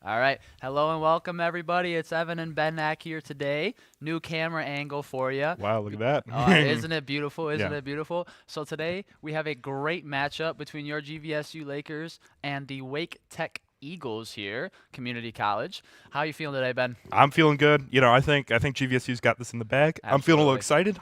All right. Hello and welcome, everybody. It's Evan and Ben Nack here today. New camera angle for you. Wow, look at that. Isn't it beautiful? Isn't Yeah. it beautiful? So today we have a great matchup between your GVSU Lakers and the Wake Tech Eagles here, Community College. How you feeling today, Ben? I'm feeling good. I think GVSU's got this in the bag. I'm feeling a little Absolutely. excited.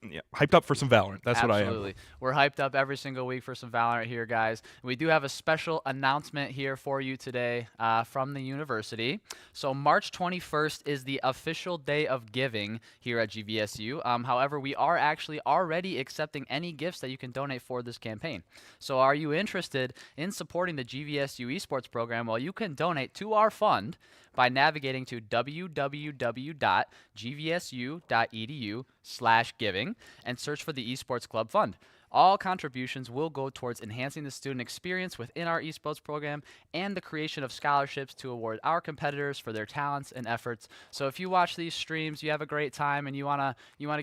Yeah, hyped up for some Valorant. That's what I am. Absolutely. We're hyped up every single week for some Valorant here, guys. We do have a special announcement here for you today from the university. So March 21st is the official day of giving here at GVSU. However, we are actually already accepting any gifts that you can donate for this campaign. So are you interested in supporting the GVSU esports program? Well, you can donate to our fund by navigating to www.gvsu.edu/giving and search for the Esports Club Fund. All contributions will go towards enhancing the student experience within our esports program and the creation of scholarships to award our competitors for their talents and efforts. So if you watch these streams, you have a great time, and you wanna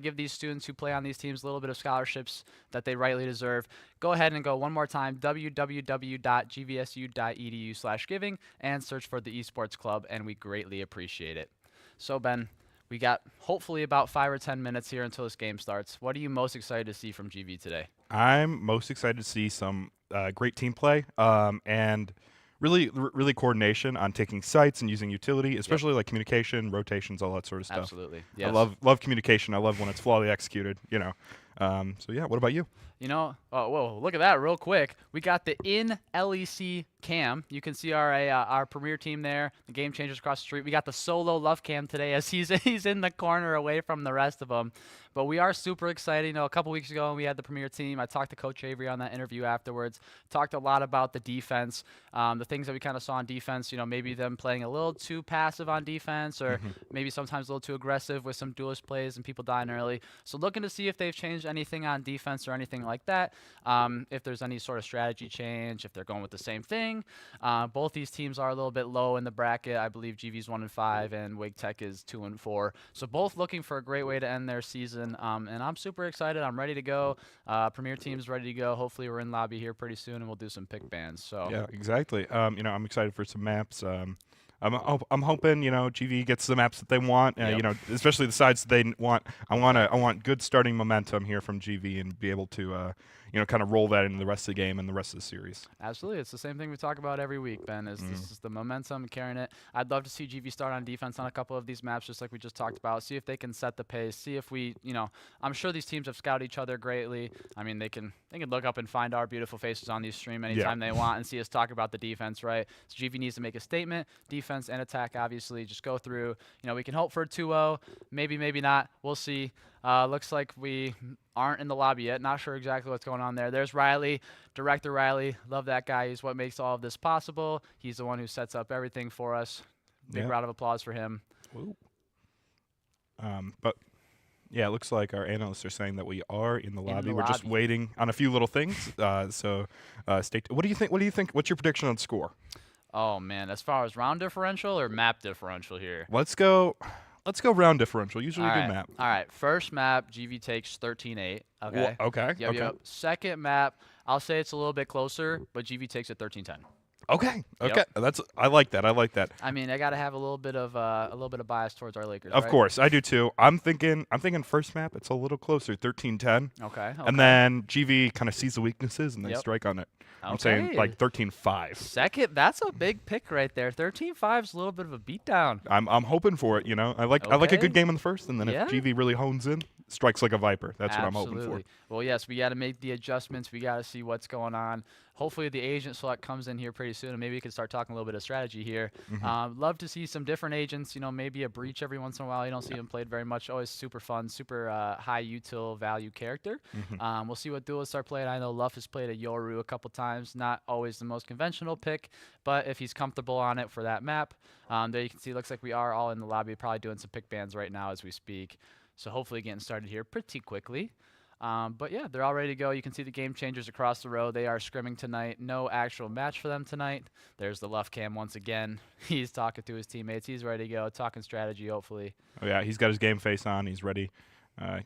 give these students who play on these teams a little bit of scholarships that they rightly deserve, go ahead and go one more time, www.gvsu.edu/giving, and search for the Esports Club, and we greatly appreciate it. So Ben, we got hopefully about 5 or 10 minutes here until this game starts. What are you most excited to see from GV today? I'm most excited to see some great team play and really coordination on taking sites and using utility, Yep, especially like communication, rotations, all that sort of stuff. absolutely. I Yes. love communication. I love when it's flawlessly executed. So yeah. What about you? Oh, whoa, look at that real quick. We got the in LEC cam. You can see our premier team there, the game changers across the street. We got the solo love cam today as he's in the corner away from the rest of them. But we are super excited. A couple weeks ago we had the premier team. I talked to Coach Avery on that interview afterwards. Talked a lot about the defense, the things that we kind of saw on defense. Maybe them playing a little too passive on defense, or maybe sometimes a little too aggressive with some duelist plays and people dying early. So looking to see if they've changed anything on defense or anything like that. If there's any sort of strategy change, if they're going with the same thing. Both these teams are a little bit low in the bracket. I believe GV's 1-5 and Wake Tech is 2-4. So both looking for a great way to end their season. And I'm super excited. I'm ready to go. Premier team's ready to go. Hopefully we're in lobby here pretty soon and we'll do some pick bans. So Yeah, exactly. I'm excited for some maps. I'm hoping GV gets the maps that they want. Yep. Especially the sides that they want. I want good starting momentum here from GV and be able to kind of roll that into the rest of the game and the rest of the series. Absolutely. It's the same thing we talk about every week, Ben, is this is the momentum carrying it. I'd love to see GV start on defense on a couple of these maps, just like we just talked about. See if they can set the pace. See if I'm sure these teams have scouted each other greatly. I mean, they can look up and find our beautiful faces on these stream anytime they want and see us talk about the defense, right? So GV needs to make a statement, defense and attack, obviously. Just go through. We can hope for a 2-0. Maybe not. We'll see. Looks like we aren't in the lobby yet. Not sure exactly what's going on there. There's Riley, Director Riley. Love that guy. He's what makes all of this possible. He's the one who sets up everything for us. Big Yeah. round of applause for him. Woo. But yeah, it looks like our analysts are saying that we are in the lobby. We're just lobby. waiting on a few little things. What do you think? What do you think? What's your prediction on score? Oh, man. As far as round differential or map differential here? Let's go. Let's go round differential. Usually All a good right. map. All right. First map, GV takes 13-8. Okay. Okay. Yep, Okay. yep. Second map, I'll say it's a little bit closer, but GV takes it 13-10. Okay. Okay. Yep. I like that. I like that. I mean, I got to have a little bit of bias towards our Lakers, Of right? course, I do too. I'm thinking first map it's a little closer, 13-10. Okay. And then GV kind of sees the weaknesses and they Yep. strike on it. I'm Okay. saying like 13-5. Second, that's a big pick right there. 13-5 is a little bit of a beatdown. I'm hoping for it, I like a Okay. good game in the first, and then Yeah. if GV really hones in, strikes like a viper. That's what I'm hoping for. Absolutely. Well, yes, we got to make the adjustments. We got to see what's going on. Hopefully, the agent select comes in here pretty soon, and maybe we can start talking a little bit of strategy here. Love to see some different agents. Maybe a breach every once in a while. You don't see him played very much. Always super fun, super high util value character. We'll see what duelists are playing. I know Luff has played a Yoru a couple times. Not always the most conventional pick, but if he's comfortable on it for that map, there you can see. Looks like we are all in the lobby, probably doing some pick bans right now as we speak. So hopefully getting started here pretty quickly. But yeah, they're all ready to go. You can see the game changers across the row. They are scrimming tonight. No actual match for them tonight. There's the Luff cam once again. He's talking to his teammates. He's ready to go, talking strategy, hopefully. Oh yeah, he's got his game face on. He's ready.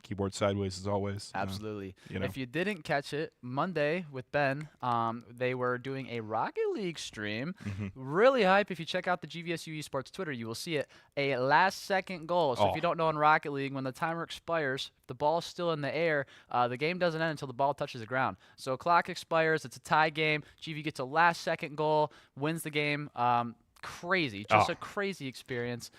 Keyboard sideways as always. Absolutely. You know. If you didn't catch it, Monday with Ben, they were doing a Rocket League stream. Really hype. If you check out the GVSU Esports Twitter, you will see it. A last-second goal. So if you don't know in Rocket League, when the timer expires, if the ball's still in the air, the game doesn't end until the ball touches the ground. So clock expires. It's a tie game. GV gets a last-second goal, wins the game. Crazy, just a crazy experience.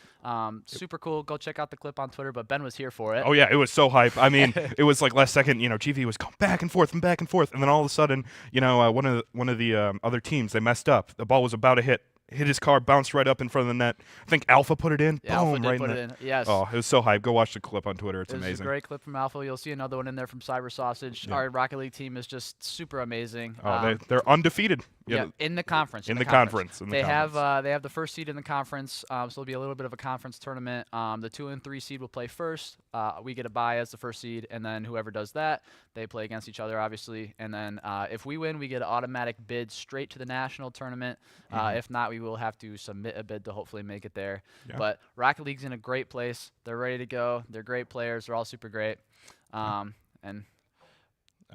Super cool. Go check out the clip on Twitter, but Ben was here for it. Oh yeah, it was so hype. I mean, it was like last second, GV was going back and forth, and then all of a sudden, one of the other teams, they messed up. The ball was about to hit his car, bounced right up in front of the net. I think Alpha put it in. Yeah, Boom, Alpha did right put in it in. Yes. Oh, it was so hype. Go watch the clip on Twitter. It's amazing. It's a great clip from Alpha. You'll see another one in there from Cyber Sausage. Yeah. Our Rocket League team is just super amazing. Oh, they're undefeated. Yeah, in the conference. In the conference. They have the first seed in the conference, so it'll be a little bit of a conference tournament. The 2 and 3 seed will play first. We get a bye as the first seed, and then whoever does that, they play against each other, obviously. And then if we win, we get an automatic bid straight to the national tournament. If not, we will have to submit a bid to hopefully make it there. Yeah. But Rocket League's in a great place. They're ready to go. They're great players. They're all super great. And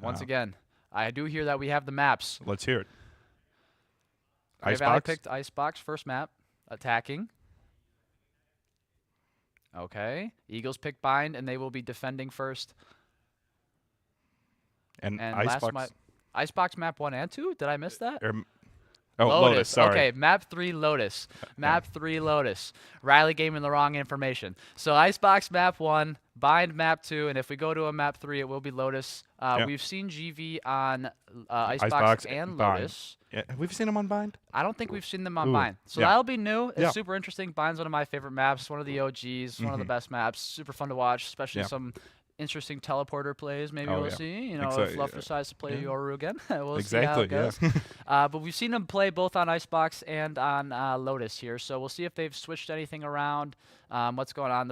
once again, I do hear that we have the maps. Let's hear it. Gray Valley Icebox? picked Icebox first map, attacking. Okay. Eagles picked Bind, and they will be defending first. And Icebox. Icebox map 1 and 2? Did I miss that? Lotus, sorry. Okay, map 3 Lotus. Map 3 Lotus. Riley gave me the wrong information. So Icebox map 1, Bind map 2, and if we go to a map 3, it will be Lotus. We've seen GV on Icebox and Lotus. Yeah. Have we seen them on Bind? I don't think we've seen them on Bind. So that'll be new. It's super interesting. Bind's one of my favorite maps, one of the OGs, one of the best maps. Super fun to watch, especially some interesting teleporter plays. Maybe we'll see. If Fluff decides to play Yoru again, we'll see how it goes. But we've seen them play both on Icebox and on Lotus here, so we'll see if they've switched anything around. What's going on?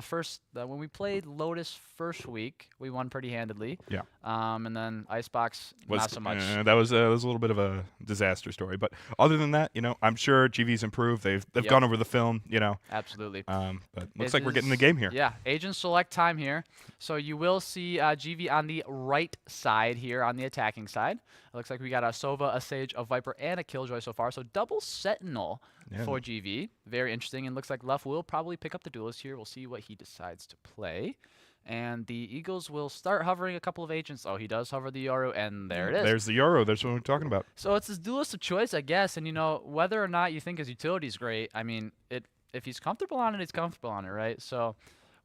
When we played Lotus first week, we won pretty handedly. Yeah. And then Icebox, not so much. That was a little bit of a disaster story, but other than that, I'm sure GV's improved. They've gone over the film, Absolutely. But looks like we're getting the game here. Yeah. Agent select time here. So you will see GV on the right side here on the attacking side. It looks like we got a Sova, a Sage, a Viper, and a Killjoy so far. So double Sentinel for GV. Very interesting. And looks like Luff will probably pick up the duelist here. We'll see what he decides to play. And the Eagles will start hovering a couple of agents. Oh, he does hover the Yoru, and there it is. There's the Yoru. That's what we're talking about. So it's his duelist of choice, I guess. And, whether or not you think his utility is great, I mean, if he's comfortable on it, he's comfortable on it, right? So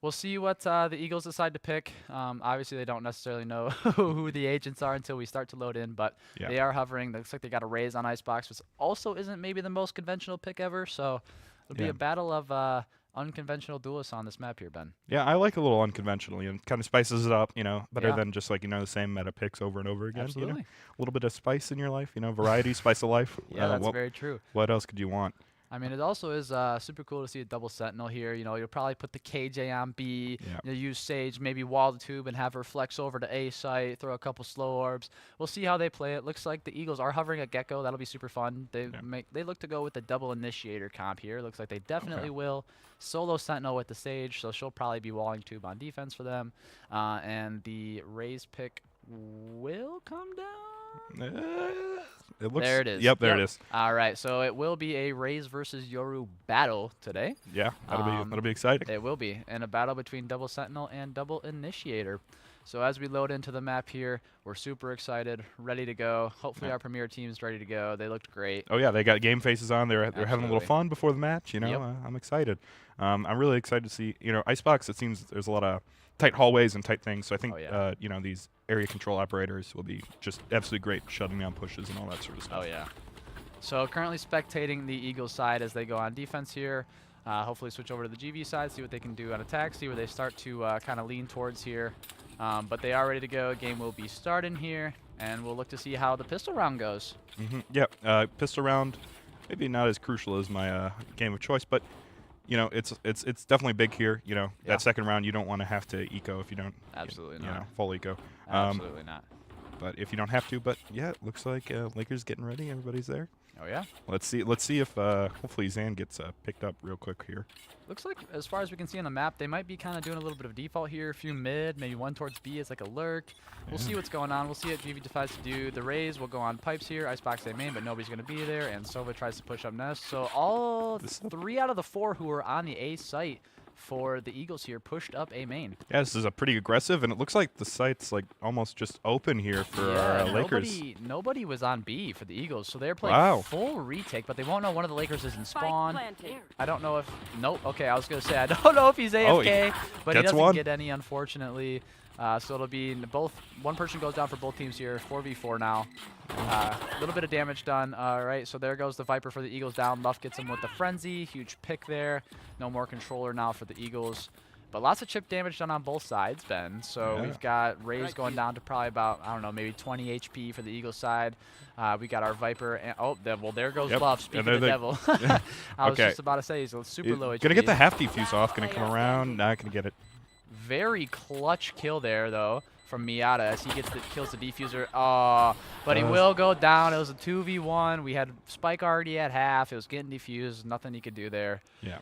we'll see what the Eagles decide to pick. Obviously, they don't necessarily know who the agents are until we start to load in, but they are hovering. It looks like they got a raise on Icebox, which also isn't maybe the most conventional pick ever. So it'll be a battle of unconventional duelists on this map here, Ben. Yeah, I like a little unconventional. Kind of spices it up, better than just like, the same meta picks over and over again. Absolutely. A little bit of spice in your life, variety, spice of life. Yeah, that's very true. What else could you want? I mean, it also is super cool to see a double Sentinel here. You'll probably put the KJ on B, use Sage, maybe wall the tube and have her flex over to A site, throw a couple slow orbs. We'll see how they play it. Looks like the Eagles are hovering a Gecko. That'll be super fun. They look to go with the double Initiator comp here. Looks like they definitely will. Solo Sentinel with the Sage, so she'll probably be walling tube on defense for them. And the Raze pick will come down. There it is. Yep, there it is. All right, so it will be a Raze versus Yoru battle today. Yeah, that'll be exciting. It will be, and a battle between double Sentinel and double Initiator. So as we load into the map here, we're super excited, ready to go. Hopefully our premier team's ready to go. They looked great. Oh yeah, they got game faces on. They're having a little fun before the match. I'm excited. I'm really excited to see. Icebox. It seems there's a lot of tight hallways and tight things. So I think these area control operators will be just absolutely great, shutting down pushes and all that sort of stuff. Oh yeah. So currently spectating the Eagles side as they go on defense here. Hopefully switch over to the GV side, see what they can do on attack, see where they start to kind of lean towards here. But they are ready to go. Game will be starting here, and we'll look to see how the pistol round goes. Yeah, pistol round, maybe not as crucial as my game of choice, but it's definitely big here. That second round, you don't want to have to eco if you don't. Absolutely not. Full eco. Absolutely not. But if you don't have to, but yeah, it looks like Lakers getting ready. Everybody's there. Oh yeah. Let's see if hopefully Zan gets picked up real quick here. Looks like, as far as we can see on the map, they might be kind of doing a little bit of default here. A few mid, maybe one towards B as like a lurk. We'll see what's going on. We'll see what GV decides to do. The Rays will go on pipes here. Icebox A main, but nobody's going to be there. And Sova tries to push up nest. So all 3 out of the 4 who are on the A site for the Eagles here pushed up A main. Yeah, this is a pretty aggressive, and it looks like the site's like almost just open here for our Lakers. Nobody was on B for the Eagles, so they're playing full retake, but they won't know one of the Lakers is in spawn. I don't know if okay, I was gonna say I don't know if he's AFK, but he doesn't get any, unfortunately. So it'll be one person goes down for both teams here. 4v4 now. A little bit of damage done. All right, so there goes the Viper for the Eagles down. Luff gets him with the Frenzy. Huge pick there. No more controller now for the Eagles. But lots of chip damage done on both sides, Ben. So we've got Rays going down to probably about, I don't know, maybe 20 HP for the Eagles side. We got our Viper. And, there goes Luff. Speaking of the devil. I was just about to say, he's super low HP. Gonna get the half defuse off. Gonna come around. Not gonna get it. Very clutch kill there, though, from Miata as he kills the defuser. But he will go down. It was a 2v1. We had Spike already at half. It was getting defused. Nothing he could do there. Yeah.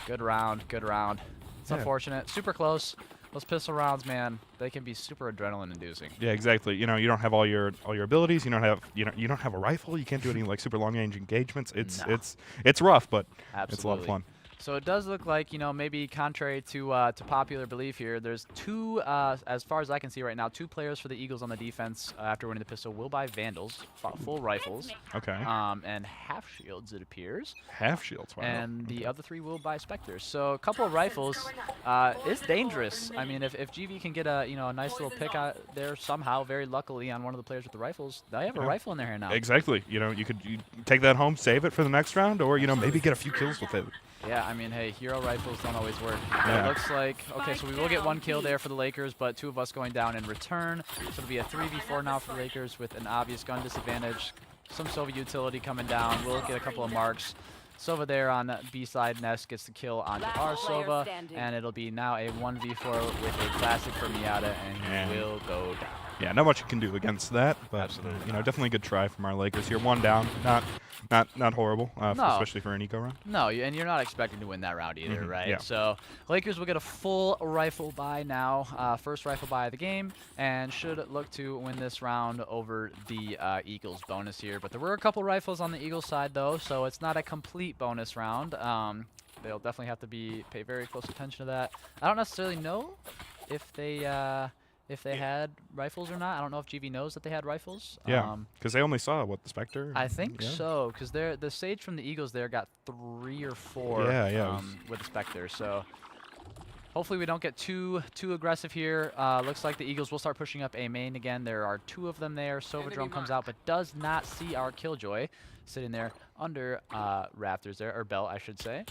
Good round. Good round. It's unfortunate. Super close. Those pistol rounds, man, they can be super adrenaline-inducing. Yeah, exactly. You know, you don't have all your abilities. You don't have a rifle. You can't do any like super long-range engagements. It's rough, but it's a lot of fun. So it does look like, maybe contrary to popular belief here, there's 2, as far as I can see right now, 2 players for the Eagles on the defense after winning the pistol will buy Vandals, full rifles. Okay. And half shields, it appears. Half shields, wow. And the other 3 will buy Spectres. So a couple of rifles is dangerous. I mean, if GV can get a nice little pick out there somehow, very luckily on one of the players with the rifles, they have a rifle in their hand now. Exactly. You could take that home, save it for the next round, or maybe get a few kills with it. Yeah, I mean, hey, hero rifles don't always work. It looks like, okay, so we will get 1 kill there for the Lakers, but 2 of us going down in return. So it'll be a 3v4 now for the Lakers with an obvious gun disadvantage. Some Sova utility coming down. We'll get a couple of marks. Sova there on B side. Nest gets the kill onto our Sova, and it'll be now a 1v4 with a classic for Miata, and he will go down. Yeah, not much you can do against that, but definitely a good try from our Lakers here. 1 down, not horrible, especially for an eco round. No, and you're not expecting to win that round either, right? Yeah. So Lakers will get a full rifle buy now, first rifle buy of the game, and should look to win this round over the Eagles bonus here. But there were a couple rifles on the Eagles side though, so it's not a complete bonus round. They'll definitely have to pay very close attention to that. I don't necessarily know if they had rifles or not. I don't know if GV knows that they had rifles. Yeah, because they only saw, the Spectre? I think so, because the Sage from the Eagles there got 3 or 4 with the Spectre. So hopefully we don't get too aggressive here. Looks like the Eagles will start pushing up A main again. There are 2 of them there. Sovadrome comes out, but does not see our Killjoy sitting there under rafters there, or belt, I should say.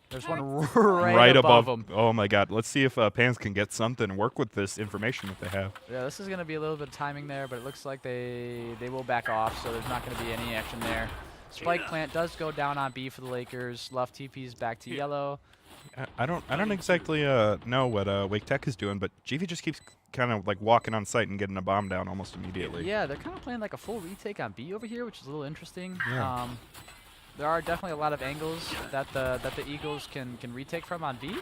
There's one right above them. Oh my God! Let's see if Pans can get something and work with this information that they have. Yeah, this is going to be a little bit of timing there, but it looks like they will back off, so there's not going to be any action there. Spike plant does go down on B for the Lakers. Left TP's back to yellow. I don't exactly know what Wake Tech is doing, but GV just keeps kind of like walking on site and getting a bomb down almost immediately. Yeah, they're kind of playing like a full retake on B over here, which is a little interesting. Yeah. There are definitely a lot of angles that the Eagles can retake from on B,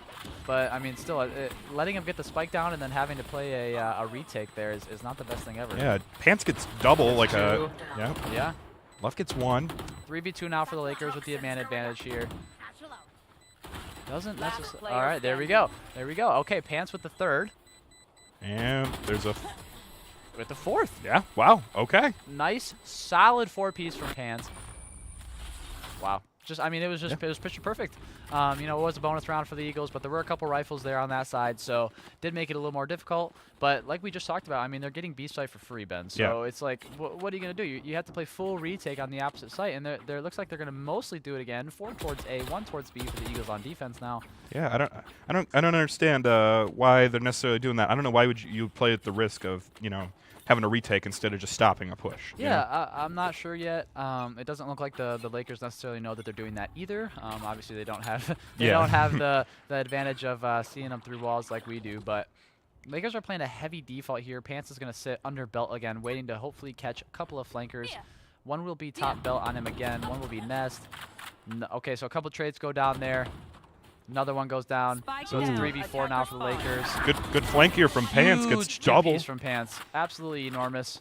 but I mean, still, letting him get the spike down and then having to play a retake there is not the best thing ever. Yeah, Pants gets double, like 2. Yeah. Left gets 1. 3v2 now for the Lakers with the man advantage here. Doesn't necessarily. All right, there we go. There we go. Okay, Pants with the 3rd. And there's a. With the 4th. Yeah. Wow. Okay. Nice, solid 4-piece from Pants. Wow. I mean, it was picture perfect. It was a bonus round for the Eagles, but there were a couple rifles there on that side, so did make it a little more difficult. But like we just talked about, I mean, they're getting B site for free, Ben. So it's like, what are you going to do? You have to play full retake on the opposite site, and there looks like they're going to mostly do it again. 4 towards A, 1 towards B for the Eagles on defense now. Yeah, I don't understand why they're necessarily doing that. I don't know why would you play at the risk of having a retake instead of just stopping a push. Yeah, I'm not sure yet. It doesn't look like the Lakers necessarily know that they're doing that either. Obviously, they don't have don't have the advantage of seeing them through walls like we do. But Lakers are playing a heavy default here. Pants is going to sit under belt again, waiting to hopefully catch a couple of flankers. One will be top belt on him again. One will be nest. Okay, so a couple trades go down there. Another one goes down. So it's 3v4 now for the Lakers. Good flank here from Pants. Gets double. From Pants. Absolutely enormous.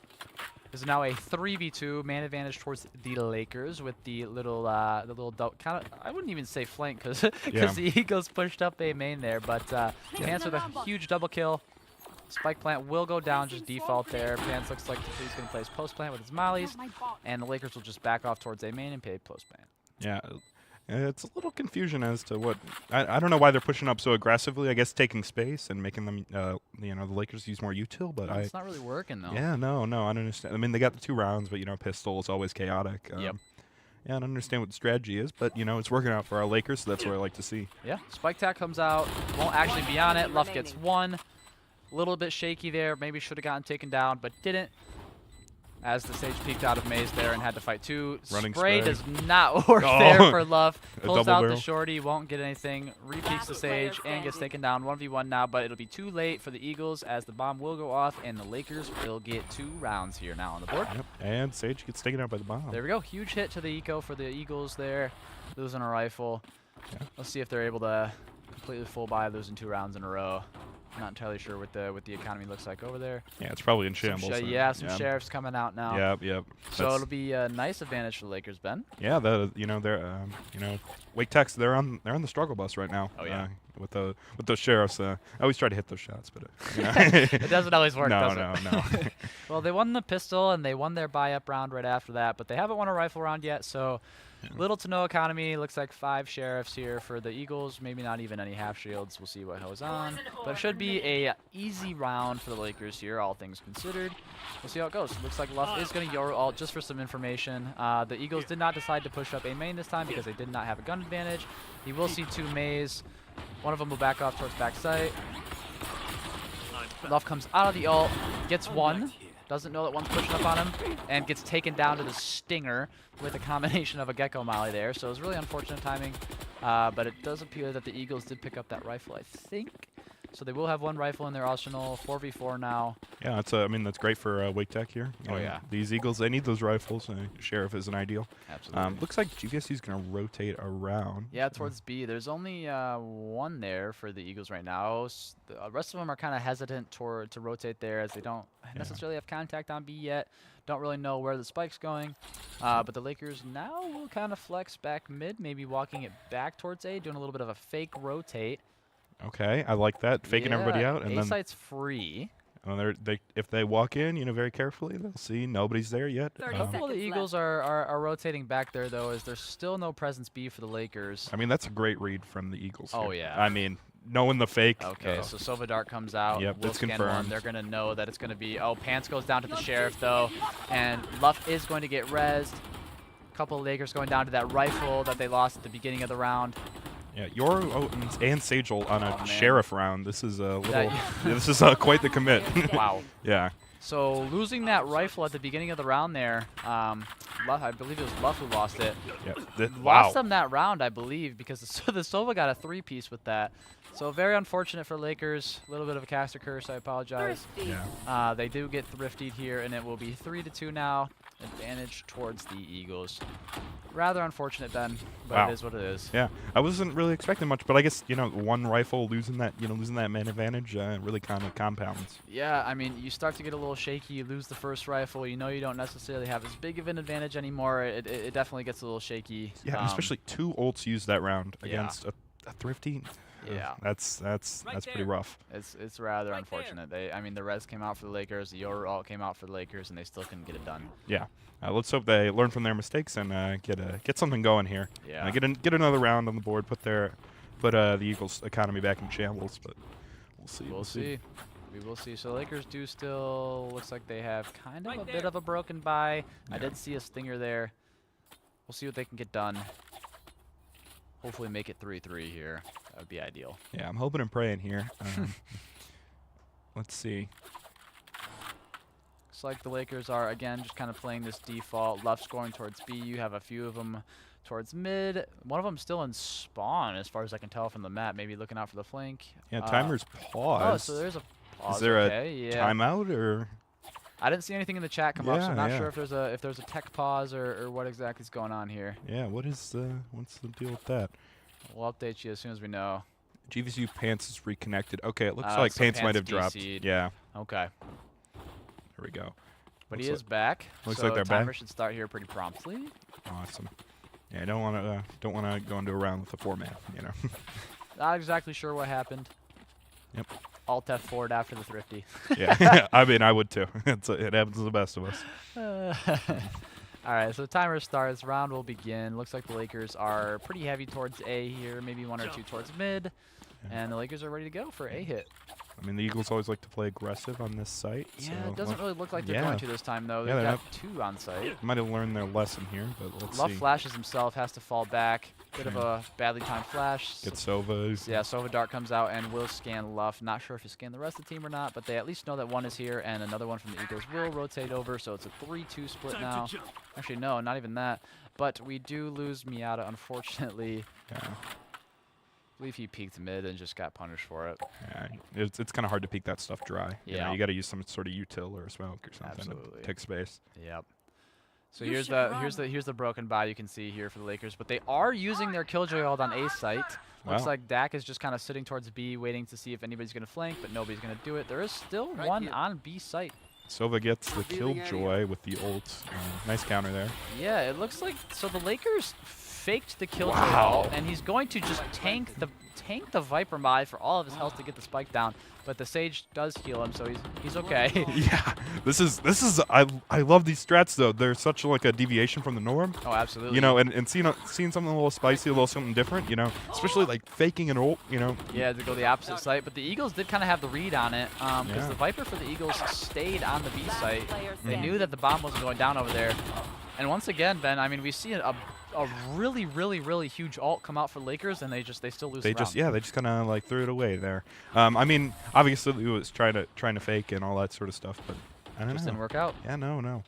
There's now a 3v2 man advantage towards the Lakers with the little kind of, I wouldn't even say flank because the Eagles pushed up a main there, but Pants with a huge double kill. Spike plant will go down, just default there. Pants looks like he's going to play his post plant with his mollies, and the Lakers will just back off towards a main and pay post plant. Yeah. It's a little confusion as to what I don't know why they're pushing up so aggressively. I guess taking space and making them, the Lakers use more util, but it's not really working though. Yeah, no, I don't understand. I mean, they got the 2 rounds, but pistol is always chaotic. Yep. Yeah, I don't understand what the strategy is, but it's working out for our Lakers, so that's what I like to see. Yeah, Spike Tack comes out, won't actually be on it. Luff gets 1. A little bit shaky there. Maybe should have gotten taken down, but didn't. As the Sage peeked out of maze there and had to fight 2. Spray does not work there for Luff. Pulls out the shorty, won't get anything. Repeats the Sage and gets taken down. 1v1 now, but it'll be too late for the Eagles as the bomb will go off and the Lakers will get 2 rounds here now on the board. Yep. And Sage gets taken out by the bomb. There we go. Huge hit to the eco for the Eagles there. Losing a rifle. Yeah. Let's see if they're able to completely full buy losing 2 rounds in a row. Not entirely sure what the economy looks like over there. Yeah, it's probably in shambles. Some sheriffs coming out now. Yep. So it'll be a nice advantage for the Lakers, Ben. Yeah, they're Wake Techs, they're on the struggle bus right now. Oh yeah. With those sheriffs, I always try to hit those shots, but it doesn't always work. No. Well, they won the pistol and they won their buy-up round right after that, but they haven't won a rifle round yet. So little to no economy. Looks like 5 sheriffs here for the Eagles. Maybe not even any half shields. We'll see what goes on. But it should be a easy round for the Lakers here, all things considered. We'll see how it goes. Looks like Luff is going to Euro ult just for some information. The Eagles did not decide to push up a main this time because they did not have a gun advantage. You will see 2 maze. One of them will back off towards backside. Luff comes out of the ult, gets 1. Doesn't know that one's pushing up on him, and gets taken down to the stinger with a combination of a gecko molly there. So it was really unfortunate timing, but it does appear that the Eagles did pick up that rifle, I think. So they will have 1 rifle in their arsenal, 4v4 now. Yeah, that's great for Wake Tech here. Yeah. These Eagles, they need those rifles. Sheriff isn't ideal. Absolutely. Looks like GVSU is going to rotate around. Yeah, towards B. There's only 1 there for the Eagles right now. The rest of them are kind of hesitant to rotate there as they don't necessarily have contact on B yet. Don't really know where the spike's going. But the Lakers now will kind of flex back mid, maybe walking it back towards A, doing a little bit of a fake rotate. Okay, I like that. Faking everybody out, and A site's free. And if they walk in, very carefully, they'll see nobody's there yet. A couple of the Eagles are rotating back there, though, as there's still no presence B for the Lakers. That's a great read from the Eagles. Oh, here. yeah. Knowing the fake. Okay, so Sova Dart comes out. Yep, we'll it's scan confirmed. 1. They're going to know that it's going to be... Oh, Pants goes down to the Sheriff, though. And Luff is going to get rezzed. A couple of Lakers going down to that rifle that they lost at the beginning of the round. Yeah, and Sagel on a Sheriff round. This is a little... this is quite the commit. Wow. Yeah. So losing that rifle at the beginning of the round there, I believe it was Luff who lost it. Yeah. Lost them that round, I believe, because the Sova got a 3-piece with that. So very unfortunate for Lakers. A little bit of a caster curse. I apologize. Yeah. They do get thrifted here, and it will be 3-2 now. Advantage towards the Eagles. Rather unfortunate, Ben, but it is what it is. Yeah, I wasn't really expecting much, but I guess 1 rifle losing that man advantage really kind of compounds. Yeah, you start to get a little shaky. You lose the first rifle. You don't necessarily have as big of an advantage anymore. It definitely gets a little shaky. Yeah, especially 2 ults used that round against a thrifty. Yeah, that's pretty rough. It's rather unfortunate. The res came out for the Lakers, the Yoru ult came out for the Lakers, and they still couldn't get it done. Yeah, let's hope they learn from their mistakes and get something going here. Yeah, get another round on the board. Put the Eagles' economy back in shambles, but we'll see. We'll see. We will see. So the Lakers do still looks like they have kind of a bit of a broken buy. Yeah. I did see a stinger there. We'll see what they can get done. Hopefully make it 3-3 here. That would be ideal. Yeah, I'm hoping and praying here. Let's see. Looks like the Lakers are, again, just kind of playing this default. Left scoring towards B. You have a few of them towards mid. One of them still in spawn, as far as I can tell from the map. Maybe looking out for the flank. Yeah, timer's paused. Oh, so there's a pause. Is there a timeout or? I didn't see anything in the chat come up, so I'm not sure if there's a tech pause or what exactly is going on here. Yeah, what's the deal with that? We'll update you as soon as we know. GVSU Pants is reconnected. Okay, it looks like so Pants might have dropped. Yeah. Okay. There we go. But he is back. Looks so like they're timer back. should start here pretty promptly. Awesome. Yeah, I don't want to go into a round with a 4-man. You know. Not exactly sure what happened. Yep. Alt F4'd after the thrifty. Yeah, I mean, I would too. It happens to the best of us. All right, so the timer starts. Round will begin. Looks like the Lakers are pretty heavy towards A here, maybe one or two towards mid. And the Lakers are ready to go for A hit. I mean, the Eagles always like to play aggressive on this site. Yeah, so it doesn't really look like they're going to this time, though. They've got 2 on site. Might have learned their lesson here, but let's Luff see. flashes himself, has to fall back. Bit of a badly timed flash. Get Sova. Yeah, Sova Dart comes out and will scan Luff. Not sure if he'll scan the rest of the team or not, but they at least know that one is here, and another one from the Eagles will rotate over, so it's a 3-2 split now. Actually, no, not even that. But we do lose Miata, unfortunately. Yeah. I believe he peeked mid and just got punished for it. Yeah, it's kind of hard to peek that stuff dry. Yeah. You got to use some sort of util or a smoke or something to take space. Yep. So here's the broken body you can see here for the Lakers, but they are using their Killjoy ult on A site. Looks like Dak is just kind of sitting towards B, waiting to see if anybody's going to flank, but nobody's going to do it. There is still one on B site. Sova gets the Killjoy with the ult. Nice counter there. Yeah, it looks like so the Lakers faked the Killjoy ult, and he's going to just tank the Viper mod for all of his health to get the spike down. But the Sage does heal him, so he's okay. Yeah, this is I love these strats though. They're such like a deviation from the norm. Oh, absolutely. You know, and seeing something a little spicy, a little something different. You know, especially like faking an ult. You know. Yeah, to go the opposite site, but the Eagles did kind of have the read on it because the Viper for the Eagles stayed on the B site. They knew that the bomb wasn't going down over there. And once again, Ben, I mean, we see a really, really, really huge ult come out for Lakers, and they still lose the round. They just kind of like threw it away there. I mean, obviously it was trying to fake and all that sort of stuff, but I don't know. Just didn't work out. Yeah, no.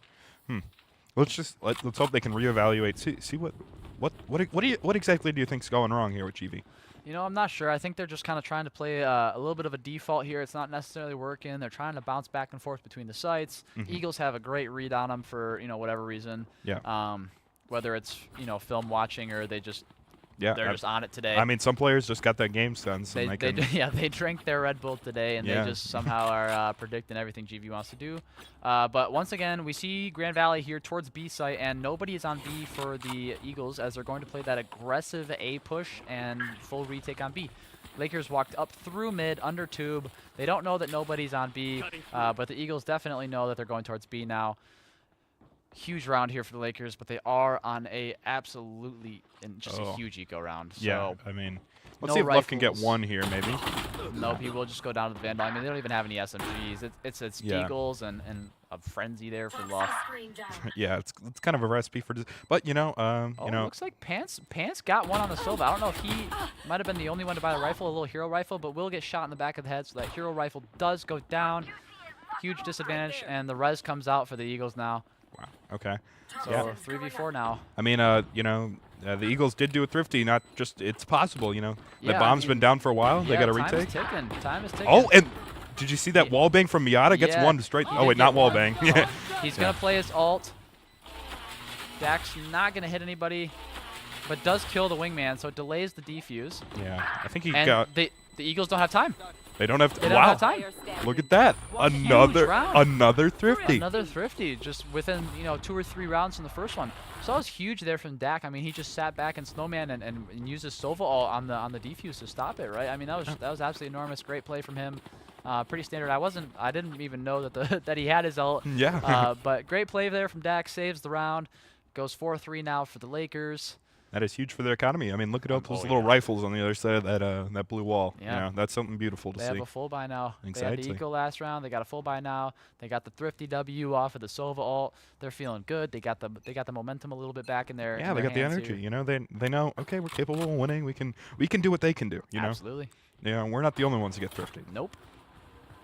Let's hope they can reevaluate. See what exactly do you think's going wrong here with GV? You know, I'm not sure. I think they're just kind of trying to play a little bit of a default here. It's not necessarily working. They're trying to bounce back and forth between the sites. Eagles have a great read on them for whatever reason. Yeah. Whether it's film watching or they're just on it today. I mean, some players just got that game sense. They drank their Red Bull today, and they just somehow are predicting everything GV wants to do. But once again, we see Grand Valley here towards B site, and nobody is on B for the Eagles as they're going to play that aggressive A push and full retake on B. Lakers walked up through mid, under tube. They don't know that nobody's on B, but the Eagles definitely know that they're going towards B now. Huge round here for the Lakers, but they are on a absolutely just a huge eco round. So yeah, I mean, let's see if Luff can get one here, maybe. Nope, he will just go down to the Vandal. I mean, they don't even have any SMGs. It's Deagles and a Frenzy there for Luff. Yeah, it's kind of a recipe for but looks like Pants got one on the Sova. I don't know if he might have been the only one to buy the rifle, a little hero rifle, but will get shot in the back of the head, so that hero rifle does go down. Huge disadvantage, and the res comes out for the Eagles now. Wow. Okay. So 3v4 now. I mean, the Eagles did do a thrifty. Not just it's possible. The bomb's been down for a while. They got a retake. Time is ticking. Oh, and did you see that wall bang from Miata? Gets one straight. Oh wait, not wall bang. Yeah. He's gonna play his ult. Dak's not gonna hit anybody, but does kill the wingman, so it delays the defuse. Yeah, I think the Eagles don't have time. They don't have to. They don't have time. Look at that. Another thrifty. Another thrifty, just within 2 or 3 rounds from the first one. So that was huge there from Dak. I mean, he just sat back in Snowman and used his Sova ult on the defuse to stop it, right? I mean, that was absolutely enormous. Great play from him. Pretty standard. I didn't even know that he had his ult. Yeah. But great play there from Dak. Saves the round. Goes 4-3 now for the Lakers. That is huge for their economy. I mean, look at all those little rifles on the other side of that blue wall. Yeah. That's something beautiful to see. They have a full buy now. Exactly. They had the eco last round. They got a full buy now. They got the thrifty W off of the Sova ult. They're feeling good. They got the momentum a little bit back in there. Yeah, they got the energy. Here. They know. Okay, we're capable of winning. We can do what they can do. Absolutely. We're not the only ones to get thrifty. Nope.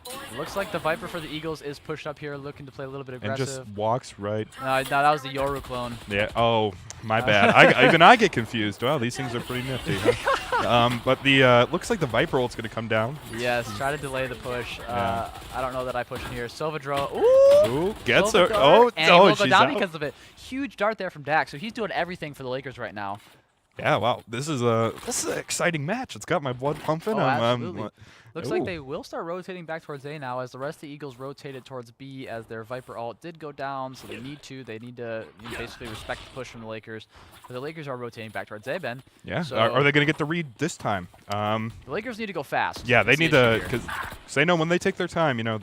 It looks like the Viper for the Eagles is pushed up here, looking to play a little bit aggressive. And just walks right. No, that was the Yoru clone. Yeah. Oh, my bad. Even I get confused. Wow, these things are pretty nifty. Huh? But the looks like the Viper ult's going to come down. Yes, try to delay the push. I don't know that I push in here. Silvadro. Ooh, gets her. Oh, and he will go she's down out. because of it. Huge dart there from Dak. So he's doing everything for the Lakers right now. Yeah, wow. This is an exciting match. It's got my blood pumping. Oh, absolutely. Looks like they will start rotating back towards A now as the rest of the Eagles rotated towards B as their Viper ult did go down, so they need to basically respect the push from the Lakers. But the Lakers are rotating back towards A, Ben. Yeah. So Are they going to get the read this time? The Lakers need to go fast. Yeah, they need to, because they know when they take their time, you know,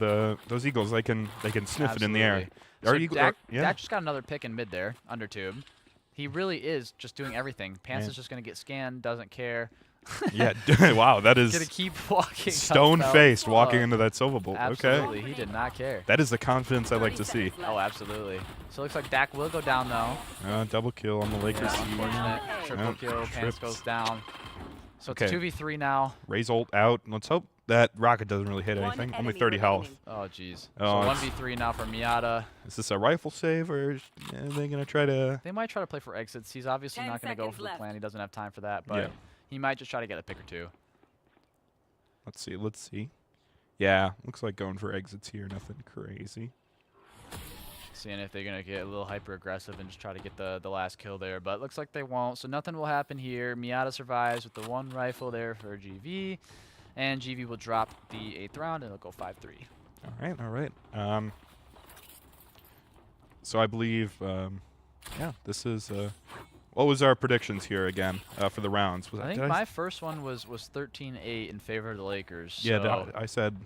those Eagles, they can sniff it in the air. So Dak just got another pick in mid there, under tube. He really is just doing everything. Pants is just going to get scanned, doesn't care. Yeah, wow, that is gonna keep walking. Stone-faced walking into that Silva Bolt. Absolutely, Okay. he did not care. That is the confidence I like to see. Oh, absolutely. So it looks like Dak will go down though. Double kill on the Lakers. Unfortunate. Triple kill. Pants goes down. So it's 2v3 now. Raise ult out. Let's hope that rocket doesn't really hit anything. Only 30 health. Oh, jeez. Oh, so 1v3 now for Miata. Is this a rifle save, or are they going to try to... They might try to play for exits. He's obviously not going to go for the plan. He doesn't have time for that, but he might just try to get a pick or two. Let's see. Yeah, looks like going for exits here. Nothing crazy. Seeing if they're going to get a little hyper-aggressive and just try to get the last kill there. But looks like they won't, so nothing will happen here. Miata survives with the one rifle there for GV. And GV will drop the 8th round, and it'll go 5-3. All right. So I believe, this is... what was our predictions here again for the rounds? I think my first one was 13-8 in favor of the Lakers. Yeah, so I said...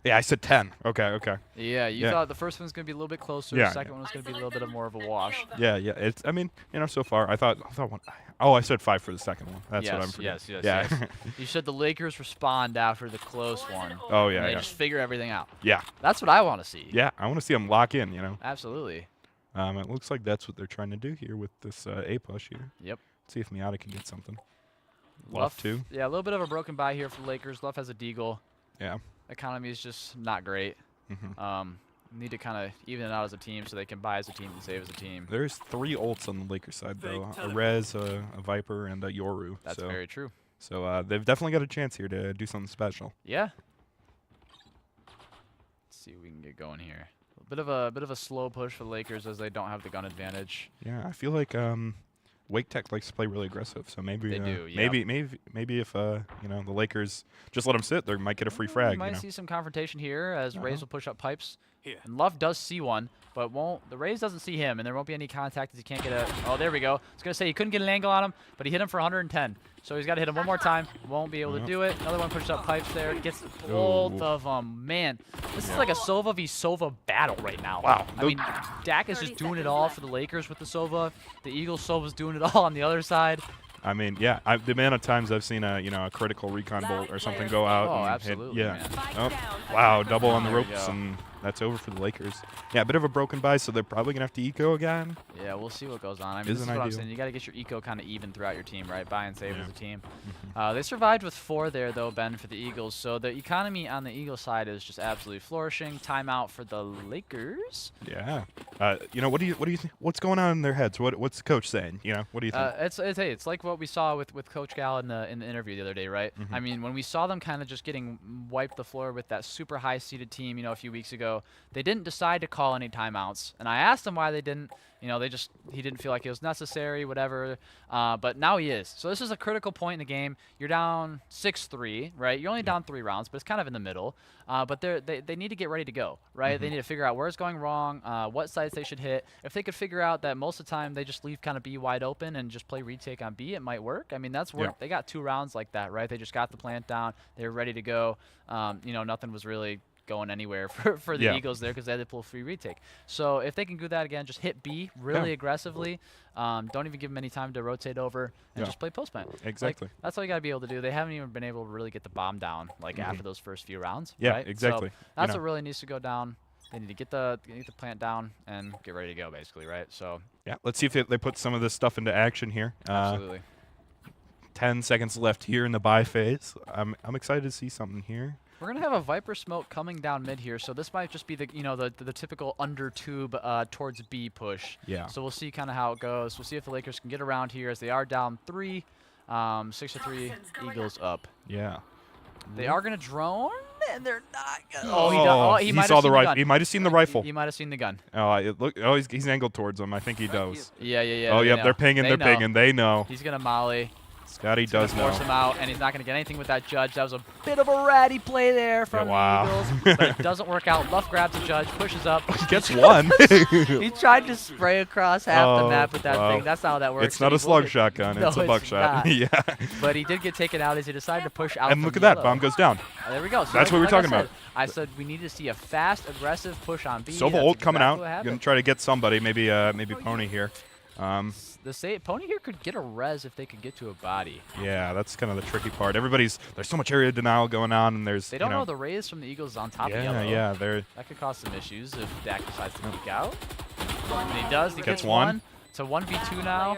Yeah, I said 10. Okay. Yeah, you thought the first one's going to be a little bit closer. The second one was going to be a little bit more of a wash. Yeah. It's. I mean, so far I thought one. Oh, I said 5 for the second one. That's what I'm forgetting. Yes. You said the Lakers respond after the close one. Oh yeah. And they just figure everything out. Yeah. That's what I want to see. Yeah, I want to see them lock in. Absolutely. It looks like that's what they're trying to do here with this A push here. Yep. Let's see if Miata can get something. Luff too. Yeah, a little bit of a broken buy here for the Lakers. Luff has a deagle. Yeah. Economy is just not great. Need to kind of even it out as a team so they can buy as a team and save as a team. There's 3 ults on the Lakers side though: a Rez, a Viper, and a Yoru. That's very true. So they've definitely got a chance here to do something special. Yeah. Let's see if we can get going here. A bit of a slow push for the Lakers as they don't have the gun advantage. Yeah, I feel like Wake Tech likes to play really aggressive, so maybe they do. Maybe if the Lakers just let them sit, they might get a free frag. We might see some confrontation here as Rays will push up pipes. Here. And Love does see one, but the Rays doesn't see him, and there won't be any contact as he can't get a. Oh, there we go. I was gonna say he couldn't get an angle on him, but he hit him for 110. So he's got to hit him one more time. Won't be able to do it. Another one pushes up pipes there. Gets both of them. Man, this is like a Sova v Sova battle right now. Wow. I mean, Dak is just doing it all for the Lakers with the Sova. The Eagles Sova's doing it all on the other side. I mean, yeah, the amount of times I've seen a critical recon bolt or something go out. Oh, and absolutely. Man. Oh, wow, double on the ropes, and that's over for the Lakers. Yeah, a bit of a broken buy, so they're probably gonna have to eco again. Yeah, we'll see what goes on. I mean, this is what I'm saying. You got to get your eco kind of even throughout your team, right? Buy and save as a team. They survived with 4 there, though, Ben, for the Eagles. So the economy on the Eagles side is just absolutely flourishing. Timeout for the Lakers. Yeah. What do you think? What's going on in their heads? What's the coach saying? What do you think? It's like what we saw with Coach Gal in the interview the other day, right? I mean, when we saw them kind of just getting wiped the floor with that super high seeded team, a few weeks ago, they didn't decide to call any timeouts. And I asked them why they didn't. He didn't feel like it was necessary, whatever. But now he is. So this is a critical point in the game. You're down 6-3, right? You're only down 3 rounds, but it's kind of in the middle. But they need to get ready to go, right? They need to figure out where it's going wrong, what sites they should hit. If they could figure out that most of the time they just leave kind of B wide open and just play retake on B, it might work. I mean, that's work. They got 2 rounds like that, right? They just got the plant down. They were ready to go. Nothing was really going anywhere for the Eagles there because they had to pull free retake. So if they can do that again, just hit B really aggressively. Don't even give them any time to rotate over and just play post plant. Exactly. That's all you got to be able to do. They haven't even been able to really get the bomb down after those first few rounds. Yeah, right? exactly. So that's what really needs to go down. They need to get the plant down and get ready to go, basically, right? So yeah, let's see if they put some of this stuff into action here. Absolutely. 10 seconds left here in the buy phase. I'm excited to see something here. We're gonna have a Viper smoke coming down mid here, so this might just be the typical under tube towards B push. Yeah. So we'll see kind of how it goes. We'll see if the Lakers can get around here as they are down 3. 6-3 Eagles up. Yeah. They are going to drone, and they're not going to. Oh, he he might saw have the seen the rifle. gun. He might have seen the rifle. He might have seen the gun. Oh, he's angled towards him. I think he does. Yeah. Oh, yep, they're pinging. They're pinging. They know. He's going to molly. Scotty does know. Force him out, and he's not going to get anything with that Judge. That was a bit of a ratty play there from the Eagles, but it doesn't work out. Luff grabs the Judge, pushes up. He gets one. He tried to spray across half the map with that thing. That's not how that works. It's not a slug shotgun. No, it's a buckshot. Not. Yeah. But he did get taken out as he decided to push out. And look at that. Bomb goes down. There we go. So that's what we're talking about. I said we need to see a fast, aggressive push on B. Sova ult coming out. Gonna try to get somebody. Maybe Pony here. The Pony here could get a res if they could get to a body. Yeah, that's kind of the tricky part. There's so much area denial going on, and they don't know the raise from the Eagles is on top of yellow. Yeah, that could cause some issues if Dak decides to peek out. And he does. He gets one. It's a 1v2 now.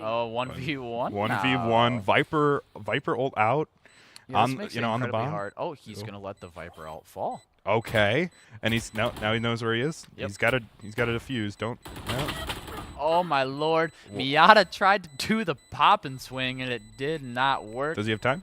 Oh, 1v1. 1v1. Viper ult out. On the bomb. Hard. Oh, he's gonna let the Viper ult fall. Okay, and now he knows where he is. Yep. He's got to defuse. Don't. No. Oh my lord! Miata tried to do the pop and swing, and it did not work. Does he have time?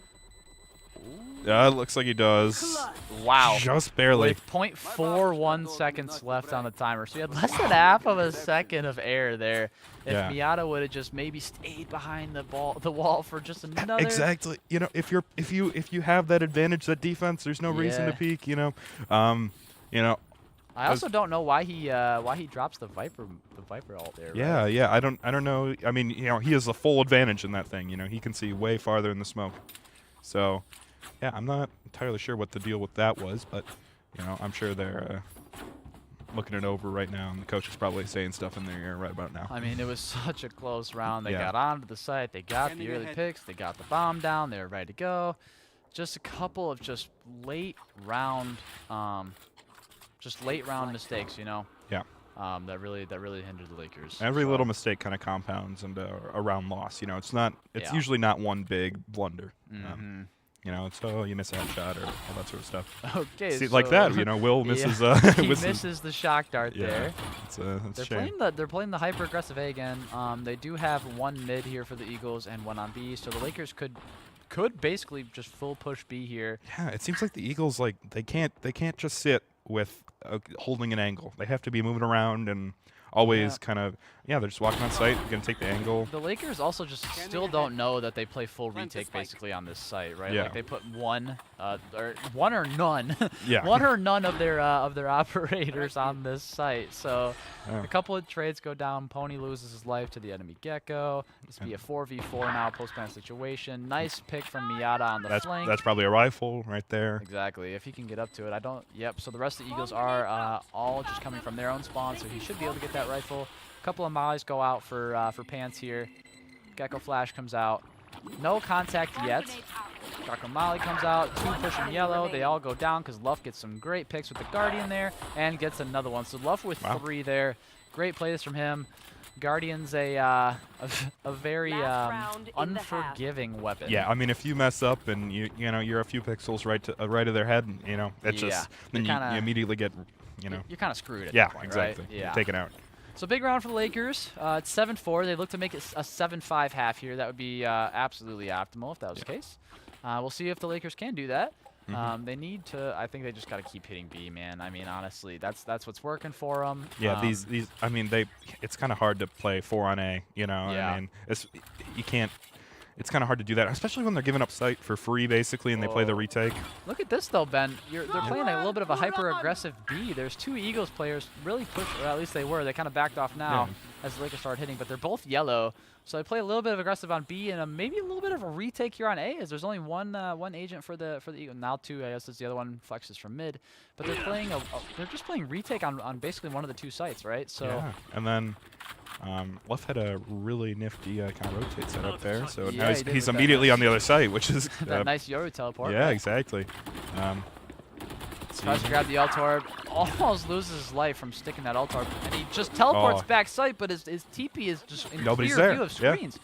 It looks like he does. Wow. Just barely. With 0.41 seconds left on the timer, so he had less than half of a second of air there. If Miata would have just maybe stayed behind the wall for just another. Exactly. If you have that advantage, that defense, there's no reason to peek. I also don't know why he drops the Viper ult there. Yeah, right? yeah. I don't know. I mean, he has the full advantage in that thing. He can see way farther in the smoke. So, yeah, I'm not entirely sure what the deal with that was, but I'm sure they're looking it over right now, and the coach is probably saying stuff in their ear right about now. I mean, it was such a close round. They got onto the site. They got the early picks. They got the bomb down. They were ready to go. Just a couple of late round. Late round mistakes, Yeah. That really hindered the Lakers. Every little mistake kind of compounds into a round loss. It's usually not one big blunder. It's you miss a headshot or all that sort of stuff. Okay. See, like that, Will misses. He misses the shock dart there. It's a shame. They're playing the hyper aggressive A again. They do have one mid here for the Eagles and one on B, so the Lakers could basically just full push B here. Yeah, it seems like the Eagles they can't just sit with holding an angle. They have to be moving around and always kind of they're just walking on site, gonna take the angle. The Lakers also just still don't know that they play full retake basically on this site, right? Yeah. Like they put one or none, yeah. one or none of their operators on this site. So a couple of trades go down. Pony loses his life to the enemy Gecko. This will be a 4v4 now, post-ban situation. Nice pick from Miata on the flank. That's probably a rifle right there. Exactly. If he can get up to it, Yep. So the rest of the Eagles are all just coming from their own spawn, so he should be able to get that rifle. A couple of mollies go out for Pants here. Gecko Flash comes out. No contact yet. Gecko Molly comes out. 2 pushing yellow. They all go down because Luff gets some great picks with the Guardian there and gets another one. So Luff with 3 there. Great plays from him. Guardian's a very unforgiving weapon. Yeah, I mean, if you mess up and you're a few pixels right of their head, it's just then you immediately get you're kind of screwed at that point, exactly. Right? Yeah, taken out. So big round for the Lakers. It's 7-4. They look to make it a 7-5 half here. That would be absolutely optimal if that was the case. We'll see if the Lakers can do that. They need to. I think they just got to keep hitting B, man. I mean, honestly, that's what's working for them. Yeah, these. I mean, it's kind of hard to play 4 on A. I mean, you can't. It's kind of hard to do that, especially when they're giving up site for free, basically, and they play the retake. Look at this, though, Ben. They're playing a little bit of a hyper-aggressive B. There's 2 Eagles players really push, or at least they were. They kind of backed off now as the Lakers started hitting, but they're both yellow. So they play a little bit of aggressive on B and maybe a little bit of a retake here on A, as there's only one agent for the Eagles. Now 2, I guess, is the other one flexes from mid. But they're playing they're just playing retake on basically one of the 2 sites, right? So and then Luff had a really nifty kind of rotate setup there, so now he's immediately on the other side, which is that nice Yoru teleport. Yeah, exactly. Tries to grab the Altorb, almost loses his life from sticking that Altorb, and he just teleports back site, but his TP is just in clear view of screens.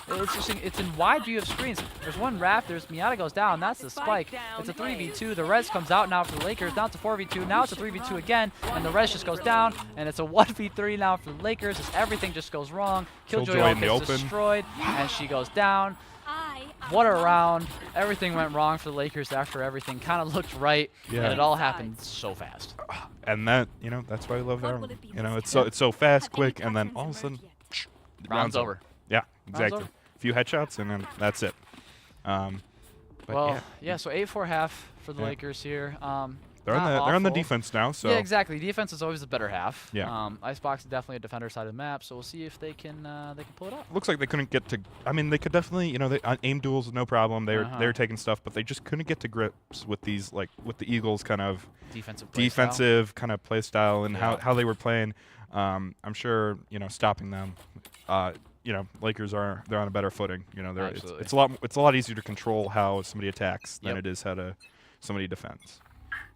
It's in wide view of screens. There's one raft. There's Miata goes down. That's the spike. It's a 3v2. The res comes out now for the Lakers. Down to 4v2. Now it's a 3v2 again, and the res just goes down, and it's a 1v3 now for the Lakers as everything just goes wrong. Killjoy gets destroyed, and she goes down. What a round. Everything went wrong for the Lakers after everything kind of looked right. Yeah. And it all happened so fast. And that, that's why I love Valorant. It's so fast, quick, and then all of a sudden, round's over. Yeah, exactly. A few headshots, and then that's it. Well, yeah, so 8-4 half for the Lakers here. They're on the defense now, so yeah, exactly. Defense is always the better half. Yeah. Icebox is definitely a defender side of the map, so we'll see if they can pull it up. Looks like they couldn't get to. I mean, they could definitely, they aim duels, no problem. They were taking stuff, but they just couldn't get to grips with these, like with the Eagles kind of defensive kind of play style and how they were playing. I'm sure stopping them. Lakers they're on a better footing. It's a lot easier to control how somebody attacks than it is how somebody defends.